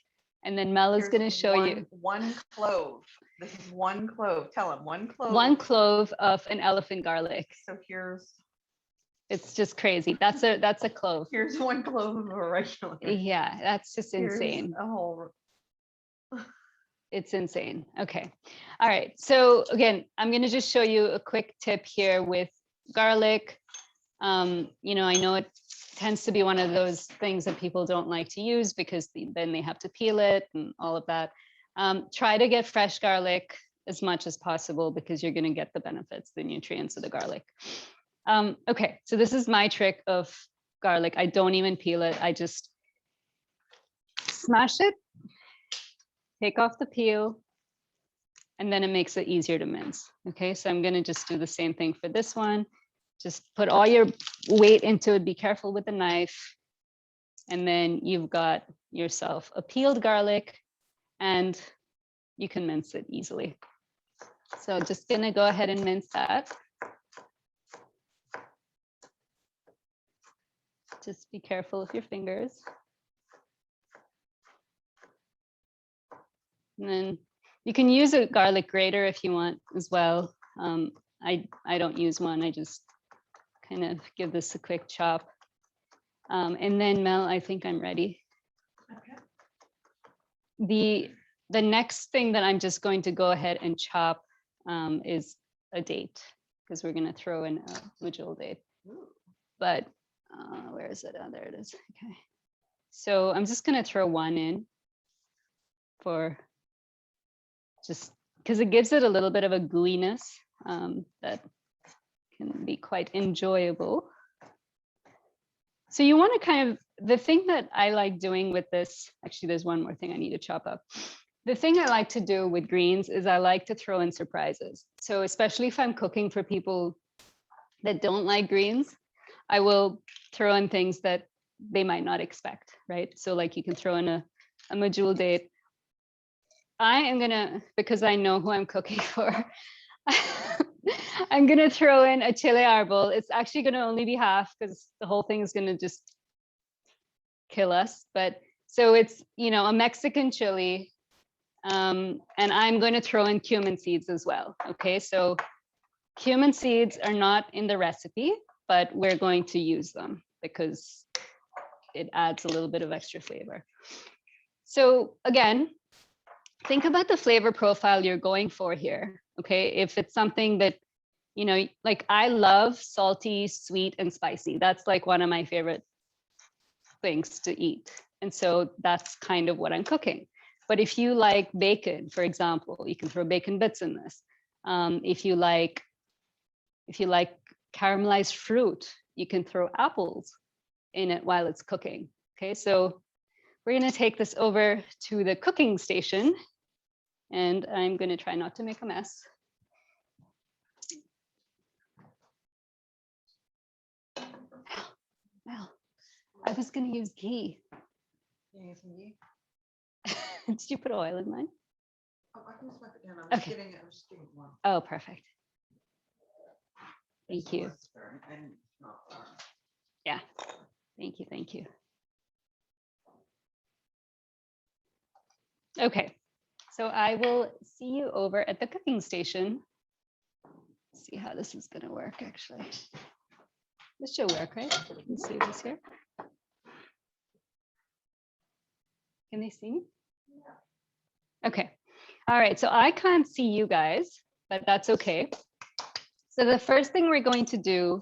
And then Mel is gonna show you. 1 clove. This is 1 clove. Tell them 1 clove. 1 clove of an elephant garlic. So here's. It's just crazy. That's a clove. Here's 1 clove of a regular. Yeah, that's just insane. Here's a whole. It's insane. Okay. All right. So again, I'm going to just show you a quick tip here with garlic. You know, I know it tends to be one of those things that people don't like to use because then they have to peel it and all of that. Try to get fresh garlic as much as possible because you're going to get the benefits, the nutrients of the garlic. Okay, so this is my trick of garlic. I don't even peel it. I just smash it, take off the peel, and then it makes it easier to mince. Okay, so I'm gonna just do the same thing for this one. Just put all your weight into it. Be careful with the knife. And then you've got yourself a peeled garlic and you can mince it easily. So just gonna go ahead and mince that. Just be careful with your fingers. And then you can use a garlic grater if you want as well. I don't use one. I just kind of give this a quick chop. And then Mel, I think I'm ready. Okay. The next thing that I'm just going to go ahead and chop is a date because we're going to throw in a Bujol date. But where is it? Oh, there it is. Okay. So I'm just going to throw 1 in for just because it gives it a little bit of a gooiness that can be quite enjoyable. So you want to kind of, the thing that I like doing with this, actually, there's one more thing I need to chop up. The thing I like to do with greens is I like to throw in surprises. So especially if I'm cooking for people that don't like greens, I will throw in things that they might not expect, right? So like you can throw in a medjool date. I am gonna, because I know who I'm cooking for, I'm gonna throw in a chile arbol. It's actually gonna only be half because the whole thing is gonna just kill us. But so it's, you know, a Mexican chili. And I'm going to throw in cumin seeds as well. Okay, so cumin seeds are not in the recipe, but we're going to use them because it adds a little bit of extra flavor. So again, think about the flavor profile you're going for here. Okay, if it's something that, you know, like I love salty, sweet, and spicy. That's like one of my favorite things to eat. And so that's kind of what I'm cooking. But if you like bacon, for example, you can throw bacon bits in this. If you like caramelized fruit, you can throw apples in it while it's cooking. Okay, so we're going to take this over to the cooking station, and I'm going to try not to make a mess. Well, I was going to use ghee. Did you put oil in mine? Oh, I can swipe it down. I'm just Okay. getting one. Oh, perfect. Thank you. And not Yeah, thank you, thank you. Okay, so I will see you over at the cooking station. See how this is gonna work, actually. This should work, right? Let's see this here. Can they see me? Okay, all right, so I can't see you guys, but that's okay. So the first thing we're going to do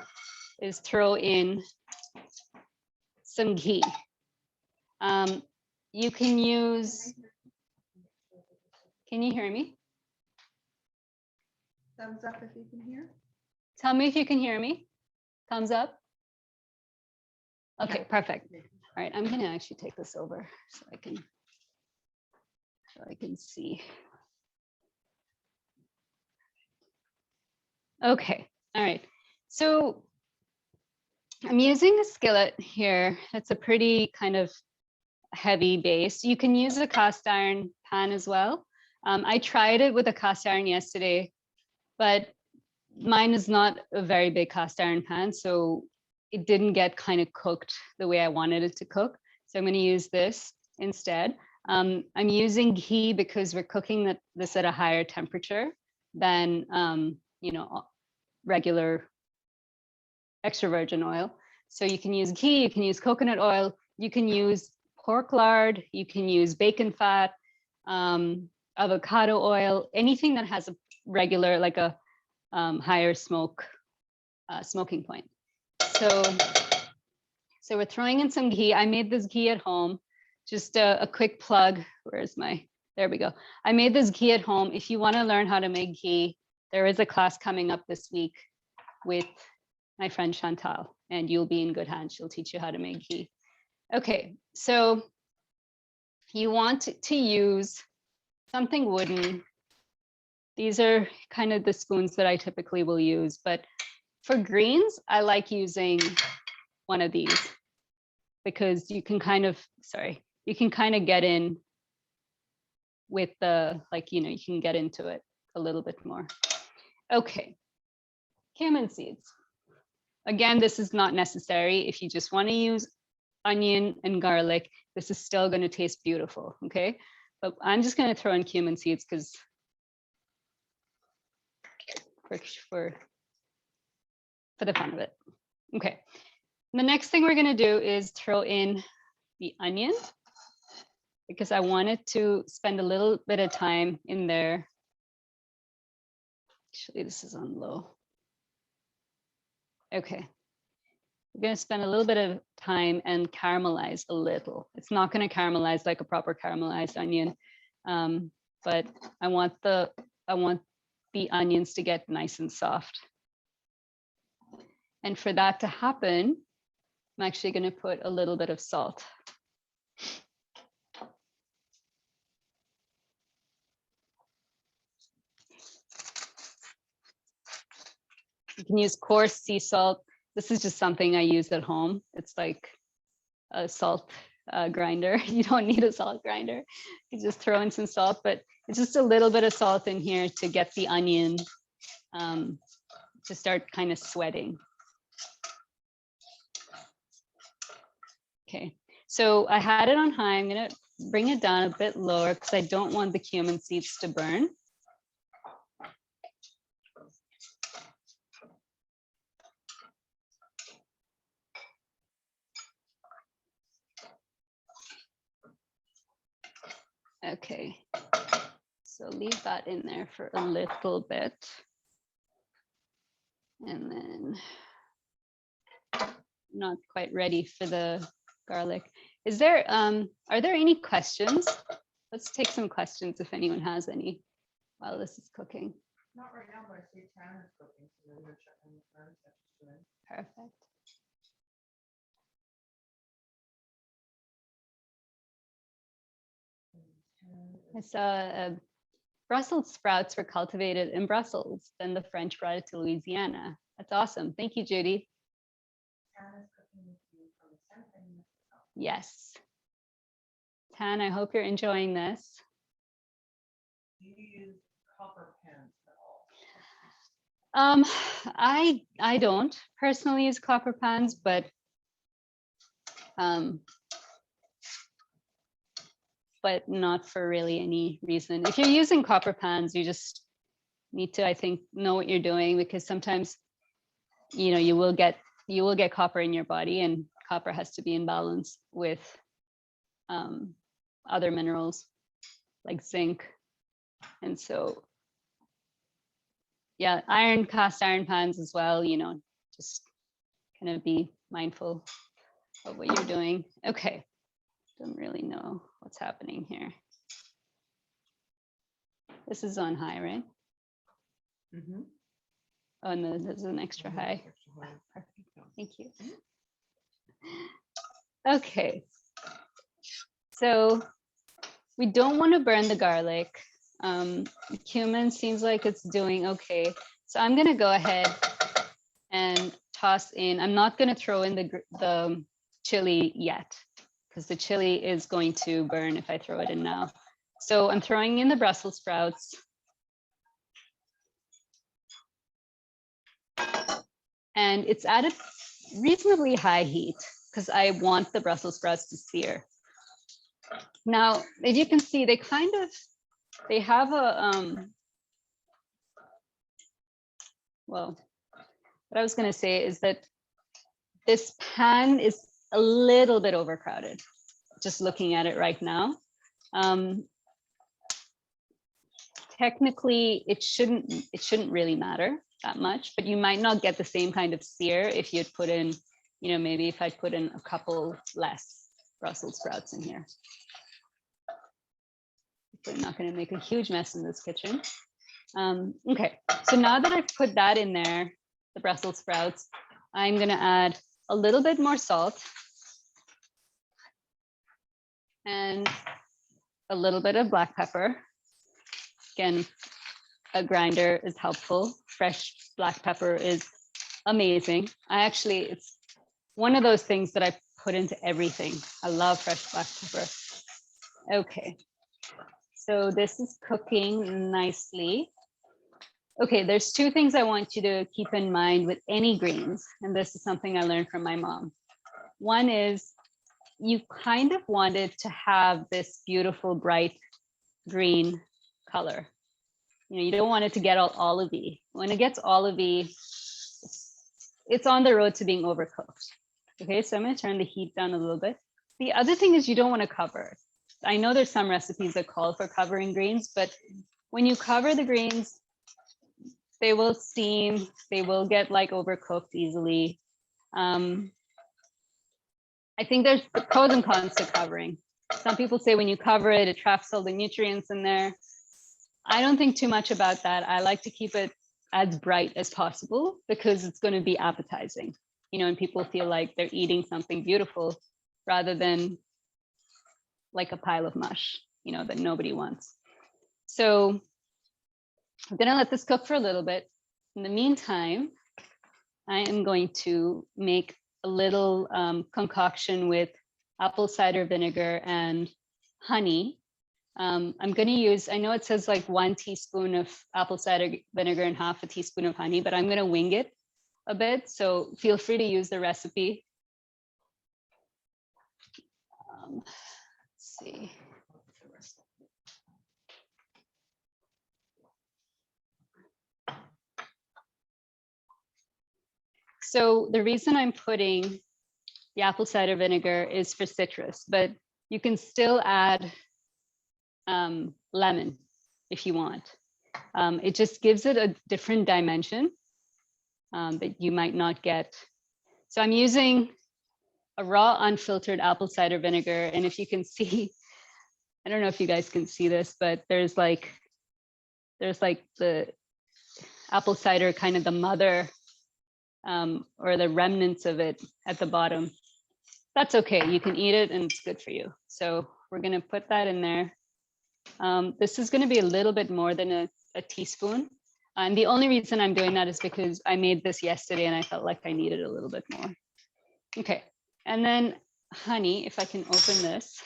is throw in some ghee. You can use, can you hear me? thumbs up if you can hear. Tell me if you can hear me. Thumbs up. Okay, perfect. All right, I'm gonna actually take this over so I can see. Okay, all right. So I'm using a skillet here. It's a pretty kind of heavy base. You can use a cast iron pan as well. I tried it with a cast iron yesterday, but mine is not a very big cast iron pan, so it didn't get kind of cooked the way I wanted it to cook. So I'm going to use this instead. I'm using ghee because we're cooking this at a higher temperature than regular extra virgin oil. So you can use ghee, you can use coconut oil, you can use pork lard, you can use bacon fat, avocado oil, anything that has a regular, like a higher smoking point. So we're throwing in some ghee. I made this ghee at home. Just a quick plug. There we go. I made this ghee at home. If you want to learn how to make ghee, there is a class coming up this week with my friend Chantal, and you'll be in good hands. She'll teach you how to make ghee. Okay, so you want to use something wooden. These are kind of the spoons that I typically will use, but for greens, I like using one of these because you can kind of get in with the, you can get into it a little bit more. Okay, cumin seeds. Again, this is not necessary. If you just want to use onion and garlic, this is still going to taste beautiful, okay? But I'm just going to throw in cumin seeds because for the fun of it. Okay, the next thing we're going to do is throw in the onion because I wanted to spend a little bit of time in there. Actually, this is on low. Okay, we're going to spend a little bit of time and caramelize a little. It's not going to caramelize like a proper caramelized onion, but I want the onions to get nice and soft. And for that to happen, I'm actually going to put a little bit of salt. You can use coarse sea salt. This is just something I use at home. It's like a salt grinder. You don't need a salt grinder. You just throw in some salt, but it's just a little bit of salt in here to get the onion to start kind of sweating. Okay, so I had it on high. I'm going to bring it down a bit lower because I don't want the cumin seeds to burn. Okay, so leave that in there for a little bit. And then not quite ready for the garlic. Are there any questions let's take some questions if anyone has any while this is cooking. Not right now, but I see Tan is cooking, so maybe we'll check on the phone. Perfect. I saw Brussels sprouts were cultivated in Brussels, then the French brought it to Louisiana. That's awesome. Thank you, Judy. Yes. Tan, I hope you're enjoying this. Do you use copper pans at all? I don't personally use copper pans, but not for really any reason. If you're using copper pans, you just need to, I think, know what you're doing, because sometimes, you know, you will get copper in your body, and copper has to be in balance with other minerals like zinc. And so, yeah, cast iron pans as well, you know, just kind of be mindful of what you're doing. Okay, don't really know what's happening here. This is on high, right? Mm-hmm. Oh, no, there's an extra high. Perfect. Thank you. Okay. So we don't want to burn the garlic. Cumin seems like it's doing okay. So I'm going to go ahead and toss in. I'm not going to throw in the chili yet, because the chili is going to burn if I throw it in now. So I'm throwing in the Brussels sprouts. And it's at a reasonably high heat because I want the Brussels sprouts to sear. Now, as you can see, they have a, well, what I was going to say is that this pan is a little bit overcrowded, just looking at it right now. Technically, it shouldn't really matter that much, but you might not get the same kind of sear if you'd put in, you know, maybe if I put in a couple less Brussels sprouts in here. I'm not going to make a huge mess in this kitchen. Okay, so now that I've put that in there, the Brussels sprouts, I'm going to add a little bit more salt and a little bit of black pepper. Again, a grinder is helpful. Fresh black pepper is amazing. It's one of those things that I put into everything. I love fresh black pepper. Okay, so this is cooking nicely. Okay, there's two things I want you to keep in mind with any greens, and this is something I learned from my mom. One is you kind of want it to have this beautiful bright green color. You know, you don't want it to get all olivey. When it gets olivey, it's on the road to being overcooked. Okay, so I'm going to turn the heat down a little bit. The other thing is you don't want to cover it. I know there's some recipes that call for covering greens, but when you cover the greens, they will steam, they will get like overcooked easily. I think there's the pros and cons to covering. Some people say when you cover it, it traps all the nutrients in there. I don't think too much about that. I like to keep it as bright as possible because it's going to be appetizing, you know, and people feel like they're eating something beautiful rather than like a pile of mush, you know, that nobody wants. So I'm going to let this cook for a little bit. In the meantime, I am going to make a little concoction with apple cider vinegar and honey. I'm going to use, I know it says like 1 teaspoon of apple cider vinegar and half a teaspoon of honey, but I'm going to wing it a bit. So feel free to use the recipe. Let's see. So the reason I'm putting the apple cider vinegar is for citrus, but you can still add lemon if you want. It just gives it a different dimension that you might not get. So I'm using a raw unfiltered apple cider vinegar, and if you can see, I don't know if you guys can see this, but there's like the apple cider, kind of the mother or the remnants of it at the bottom. That's okay. You can eat it and it's good for you. So we're going to put that in there. This is going to be a little bit more than a teaspoon. And the only reason I'm doing that is because I made this yesterday and I felt like I needed a little bit more. Okay. And then honey, if I can open this,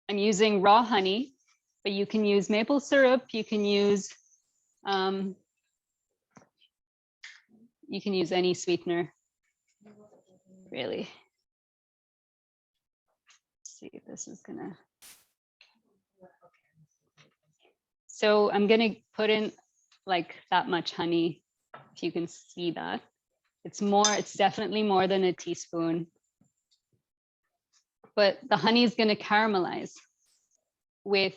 I'm using raw honey, but you can use maple syrup. You can use any sweetener, really. Let's see if this is gonna. So I'm gonna put in like that much honey, if you can see that. It's definitely more than a teaspoon. But the honey is gonna caramelize with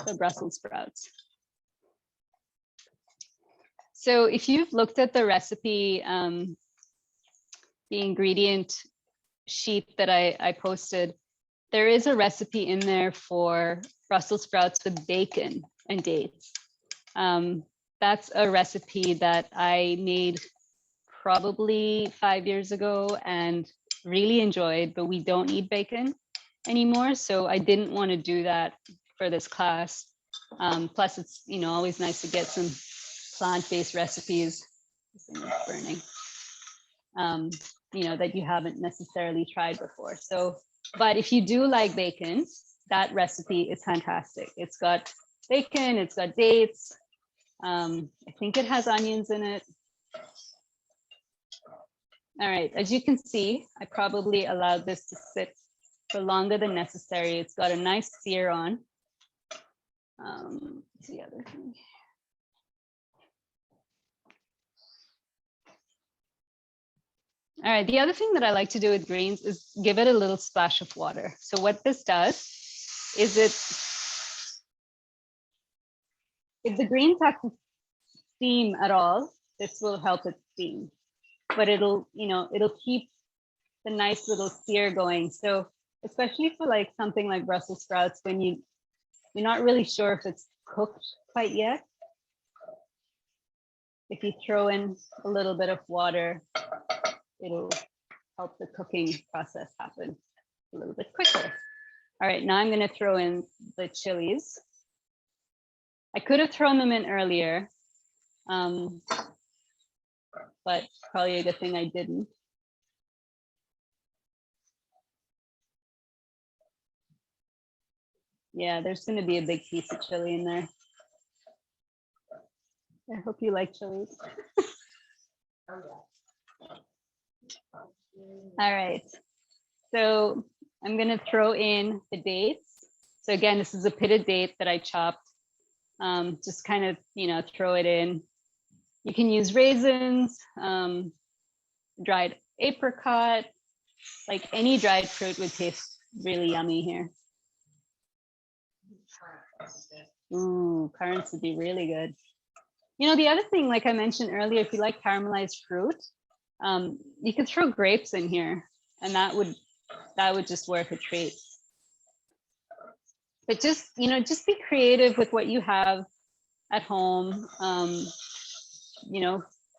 the Brussels sprouts. So if you've looked at the recipe, the ingredient sheet that I posted, there is a recipe in there for Brussels sprouts with bacon and dates. That's a recipe that I made probably 5 years ago and really enjoyed, but we don't eat bacon anymore. So I didn't want to do that for this class. Plus it's, always nice to get some plant-based recipes. This thing is burning. That you haven't necessarily tried before. So, but if you do like bacon, that recipe is fantastic. It's got bacon, it's got dates. I think it has onions in it. All right, as you can see, I probably allowed this to sit for longer than necessary. It's got a nice sear on. What's the other thing? All right, the other thing that I like to do with greens is give it a little splash of water. So what this does is if the greens have to steam at all, this will help it steam. But it'll keep the nice little sear going. So especially for like something like Brussels sprouts, when you're not really sure if it's cooked quite yet, if you throw in a little bit of water, it'll help the cooking process happen a little bit quicker. All right, now I'm going to throw in the chilies. I could have thrown them in earlier, but probably a good thing I didn't. Yeah, there's going to be a big piece of chili in there. I hope you like chilies. All right, so I'm going to throw in the dates. So again, this is a pitted date that I chopped. Just kind of, throw it in. You can use raisins, dried apricot, like any dried fruit would taste really yummy here. Ooh, currants would be really good. The other thing, like I mentioned earlier, if you like caramelized fruit, you could throw grapes in here and that would just work a treat. But just be creative with what you have at home.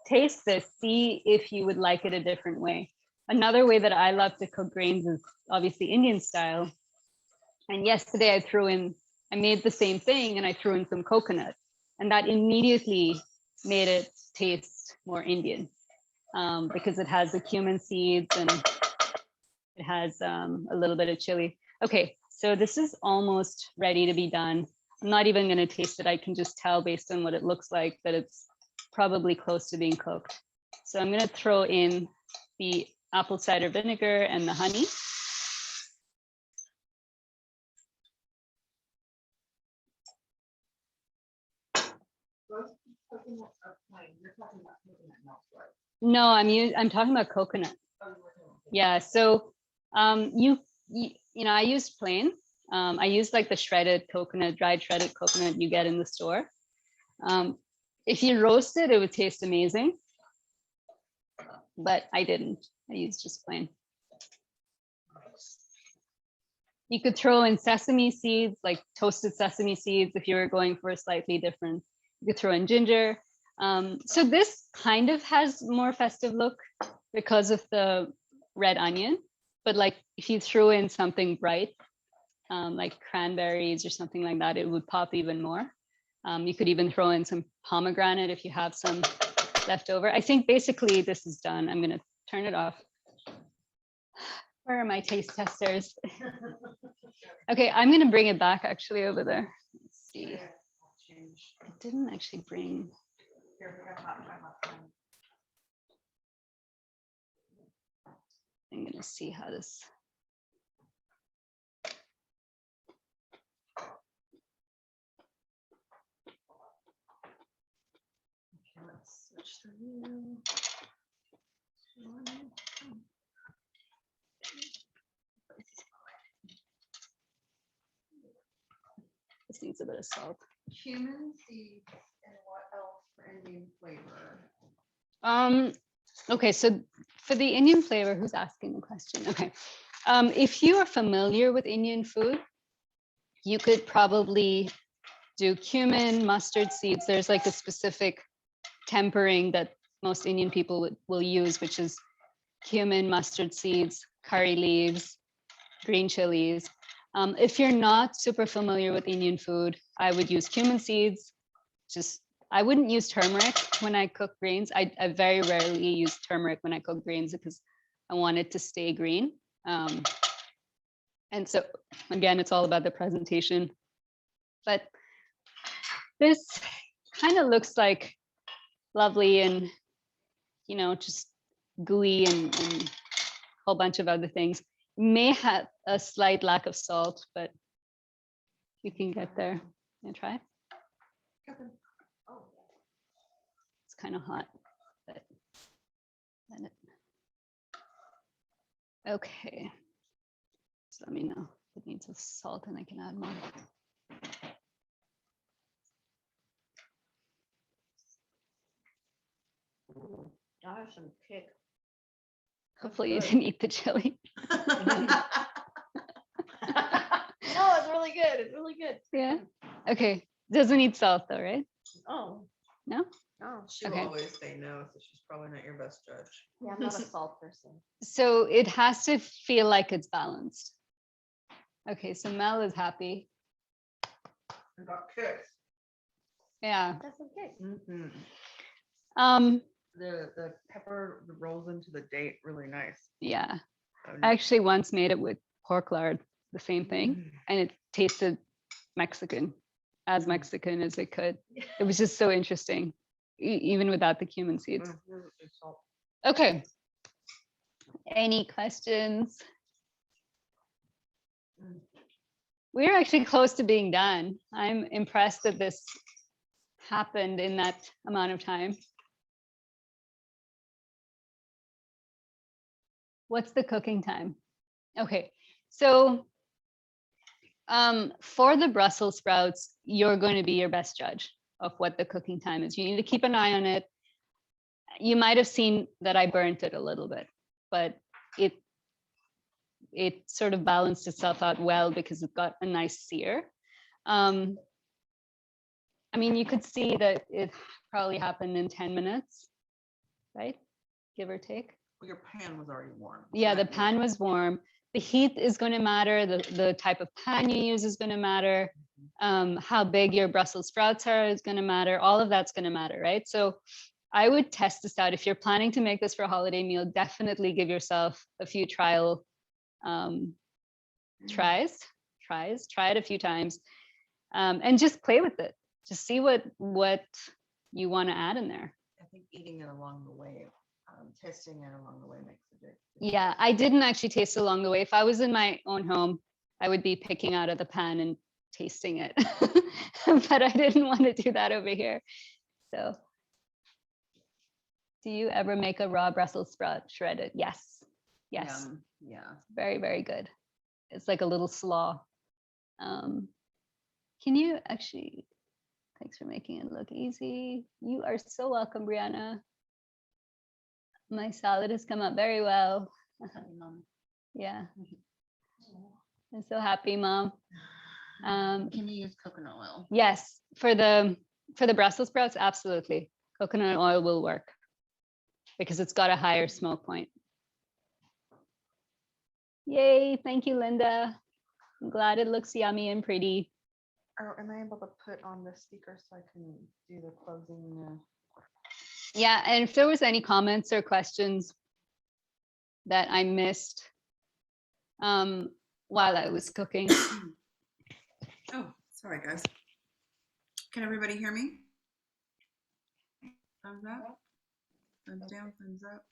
Taste this, see if you would like it a different way. Another way that I love to cook grains is obviously Indian style. And yesterday I made the same thing and I threw in some coconut, and that immediately made it taste more Indian because it has the cumin seeds and it has a little bit of chili. Okay, so this is almost ready to be done. I'm not even going to taste it. I can just tell based on what it looks like that it's probably close to being cooked. So I'm going to throw in the apple cider vinegar and the honey. No, I'm talking about coconut. Yeah, so I use plain. I use like the shredded coconut, dried shredded coconut you get in the store. If you roast it, it would taste amazing. But I didn't. I used just plain. You could throw in sesame seeds, like toasted sesame seeds, if you were going for a slightly different. You could throw in ginger. So this kind of has more festive look because of the red onion. But like if you threw in something bright, like cranberries or something like that, it would pop even more. You could even throw in some pomegranate if you have some left over. I think basically this is done. I'm going to turn it off. Where are my taste testers? Okay, I'm going to bring it back actually over there. Let's see. I didn't actually bring. I'm going to see how this. Okay, let's switch the view. This needs a bit of salt. Cumin seeds and what else for Indian flavor? Okay, so for the Indian flavor, who's asking the question? Okay. If you are familiar with Indian food, you could probably do cumin, mustard seeds. There's like a specific tempering that most Indian people will use, which is cumin, mustard seeds, curry leaves, green chilies. If you're not super familiar with Indian food, I would use cumin seeds. I wouldn't use turmeric when I cook greens. I very rarely use turmeric when I cook greens because I want it to stay green. And so again, it's all about the presentation. But this kind of looks like lovely and, you know, just gooey and a whole bunch of other things. May have a slight lack of salt, but you can get there. You try. It's kind of hot, but then okay. So let me know if it needs a salt and I can add more. I have some kick. Hopefully you didn't eat the chili. No, it's really good. It's really good. Yeah. Okay. Doesn't need salt though, right? Oh. No? Oh. She will always say no, so she's probably not your best judge. Yeah, I'm not a salt person. So it has to feel like it's balanced. Okay, so Mel is happy. I got kicks. Yeah. That's okay. The pepper rolls into the date really nice. Yeah. Oh, no. I actually once made it with pork lard, the same thing, and it tasted Mexican, as Mexican as it could. It was just so interesting, even without the cumin seeds. Okay. Any questions? We're actually close to being done. I'm impressed that this happened in that amount of time. What's the cooking time? Okay, so for the Brussels sprouts, you're going to be your best judge of what the cooking time is. You need to keep an eye on it. You might have seen that I burnt it a little bit, but it sort of balanced itself out well because it got a nice sear. I mean, you could see that it probably happened in 10 minutes, right? Give or take. Well, your pan was already warm. Yeah, the pan was warm. The heat is going to matter. The type of pan you use is going to matter. How big your Brussels sprouts are is going to matter. All of that's going to matter, right? So I would test this out. If you're planning to make this for a holiday meal, definitely give yourself a few trial tries. Try it a few times, and just play with it. Just see what you want to add in there. I think eating it along the way, testing it along the way makes a difference. Yeah, I didn't actually taste along the way. If I was in my own home, I would be picking out of the pan and tasting it. But I didn't want to do that over here. So, do you ever make a raw Brussels sprout shredded? Yes. Yes. Yeah. Very, very good. It's like a little slaw. Can you actually, thanks for making it look easy. You are so welcome, Brianna. My salad has come out very well. Yeah. I'm so happy, Mom. Can you use coconut oil? Yes, for the Brussels sprouts, absolutely. Coconut oil will work because it's got a higher smoke point. Yay, thank you, Linda. I'm glad it looks yummy and pretty. Or am I able to put on the speaker so I can do the closing? Yeah, and if there was any comments or questions that I missed while I was cooking. Oh, sorry guys. Can everybody hear me? Thumbs up, thumbs down, thumbs up.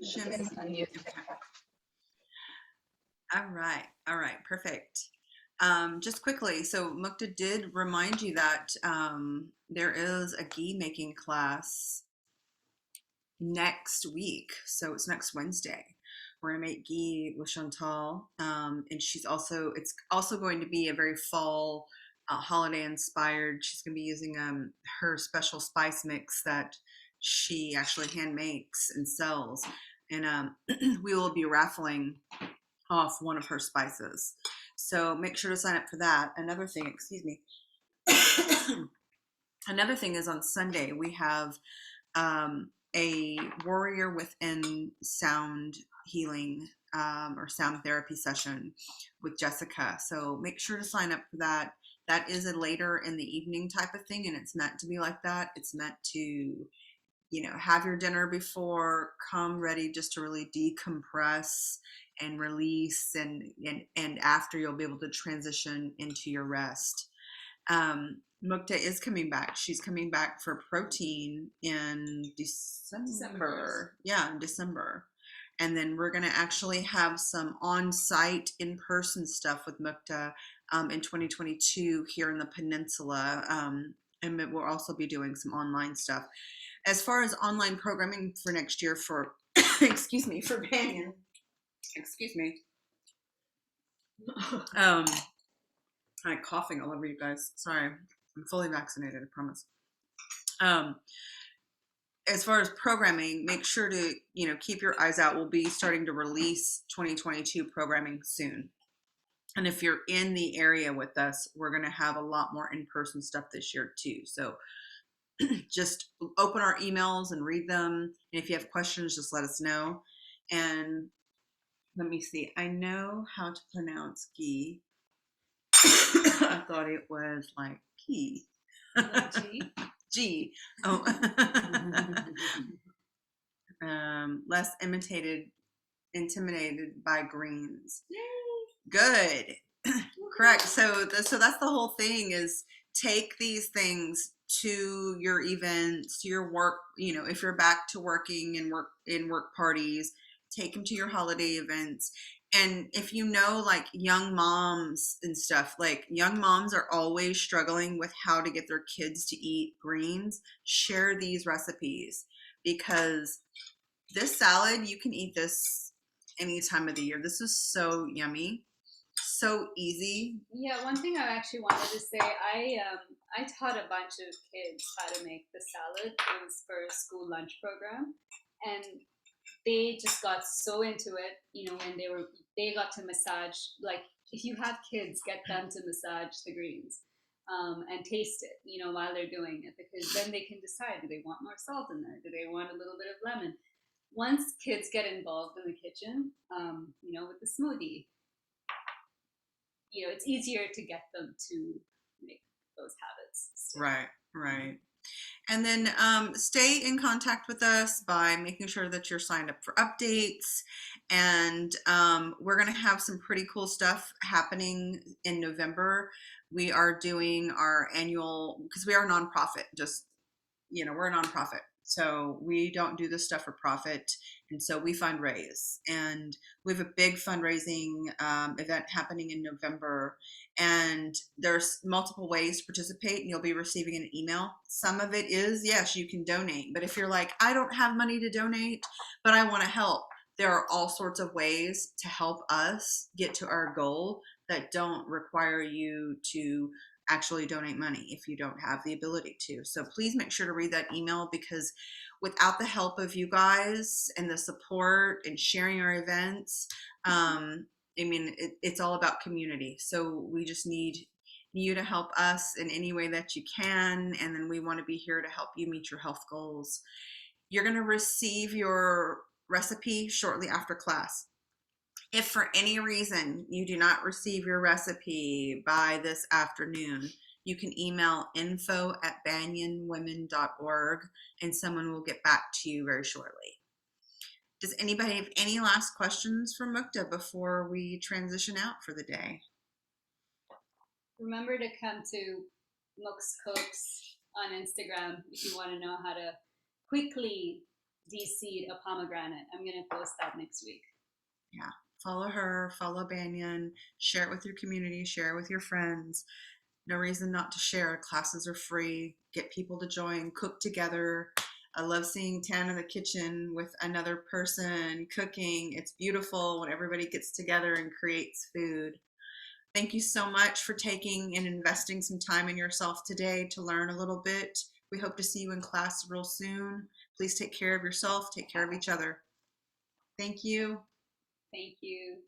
Shimmy. Okay. All right, perfect. Just quickly, so Mukta did remind you that there is a ghee making class next week. So it's next Wednesday. We're gonna make ghee with Chantal, and it's also going to be a very fall holiday inspired. She's gonna be using her special spice mix that she actually hand makes and sells, and we will be raffling off one of her spices. So make sure to sign up for that. Another thing, excuse me. Another thing is on Sunday we have a Warrior Within sound healing or sound therapy session with Jessica. So make sure to sign up for that. That is a later in the evening type of thing, and it's meant to be like that. It's meant to, have your dinner before, come ready just to really decompress and release, and after you'll be able to transition into your rest. Mukta is coming back. She's coming back for protein in December. Yeah, in December. And then we're going to actually have some on-site, in-person stuff with Mukta in 2022 here in the Peninsula. And we'll also be doing some online stuff. As far as online programming for next year for, excuse me, for Banyan, excuse me. I'm coughing all over you guys. Sorry. I'm fully vaccinated, I promise. As far as programming, make sure to, keep your eyes out. We'll be starting to release 2022 programming soon. And if you're in the area with us, we're going to have a lot more in-person stuff this year too. So just open our emails and read them. And if you have questions, just let us know. And let me see. I know how to pronounce ghee. I thought it was like key. G. G. Oh. Less intimidated by greens. Yay. Good. Correct. So that's the whole thing, is take these things to your events, to your work, if you're back to working and work parties, take them to your holiday events. And if like young moms and stuff, like young moms are always struggling with how to get their kids to eat greens, share these recipes, because this salad, you can eat this any time of the year. This is so yummy, so easy. Yeah, one thing I actually wanted to say, I taught a bunch of kids how to make the salad. It was for a school lunch program, and they just got so into it, when they got to massage. Like, if you have kids, get them to massage the greens and taste it, while they're doing it, because then they can decide, do they want more salt in there? Do they want a little bit of lemon? Once kids get involved in the kitchen, with the smoothie, it's easier to get them to make those habits. Right. And then stay in contact with us by making sure that you're signed up for updates. And we're going to have some pretty cool stuff happening in November. We are doing our annual, because we are a nonprofit, we're a nonprofit. So we don't do this stuff for profit. And so we fundraise. And we have a big fundraising event happening in November. And there's multiple ways to participate, and you'll be receiving an email. Some of it is, yes, you can donate. But if you're like, I don't have money to donate, but I want to help, there are all sorts of ways to help us get to our goal that don't require you to actually donate money if you don't have the ability to. So please make sure to read that email, because without the help of you guys and the support and sharing our events, I mean, it's all about community. So we just need you to help us in any way that you can. And then we want to be here to help you meet your health goals. You're going to receive your recipe shortly after class. If for any reason you do not receive your recipe by this afternoon, you can email info@banyanwomen.org and someone will get back to you very shortly. Does anybody have any last questions for Mukta before we transition out for the day? Remember to come to Mook's Cooks on Instagram if you want to know how to quickly de-seed a pomegranate. I'm going to post that next week. Yeah, follow her, follow Banyan, share it with your community, share it with your friends. No reason not to share. Classes are free. Get people to join, cook together. I love seeing Tan in the kitchen with another person cooking. It's beautiful when everybody gets together and creates food. Thank you so much for taking and investing some time in yourself today to learn a little bit. We hope to see you in class real soon. Please take care of yourself, take care of each other. Thank you. Thank you.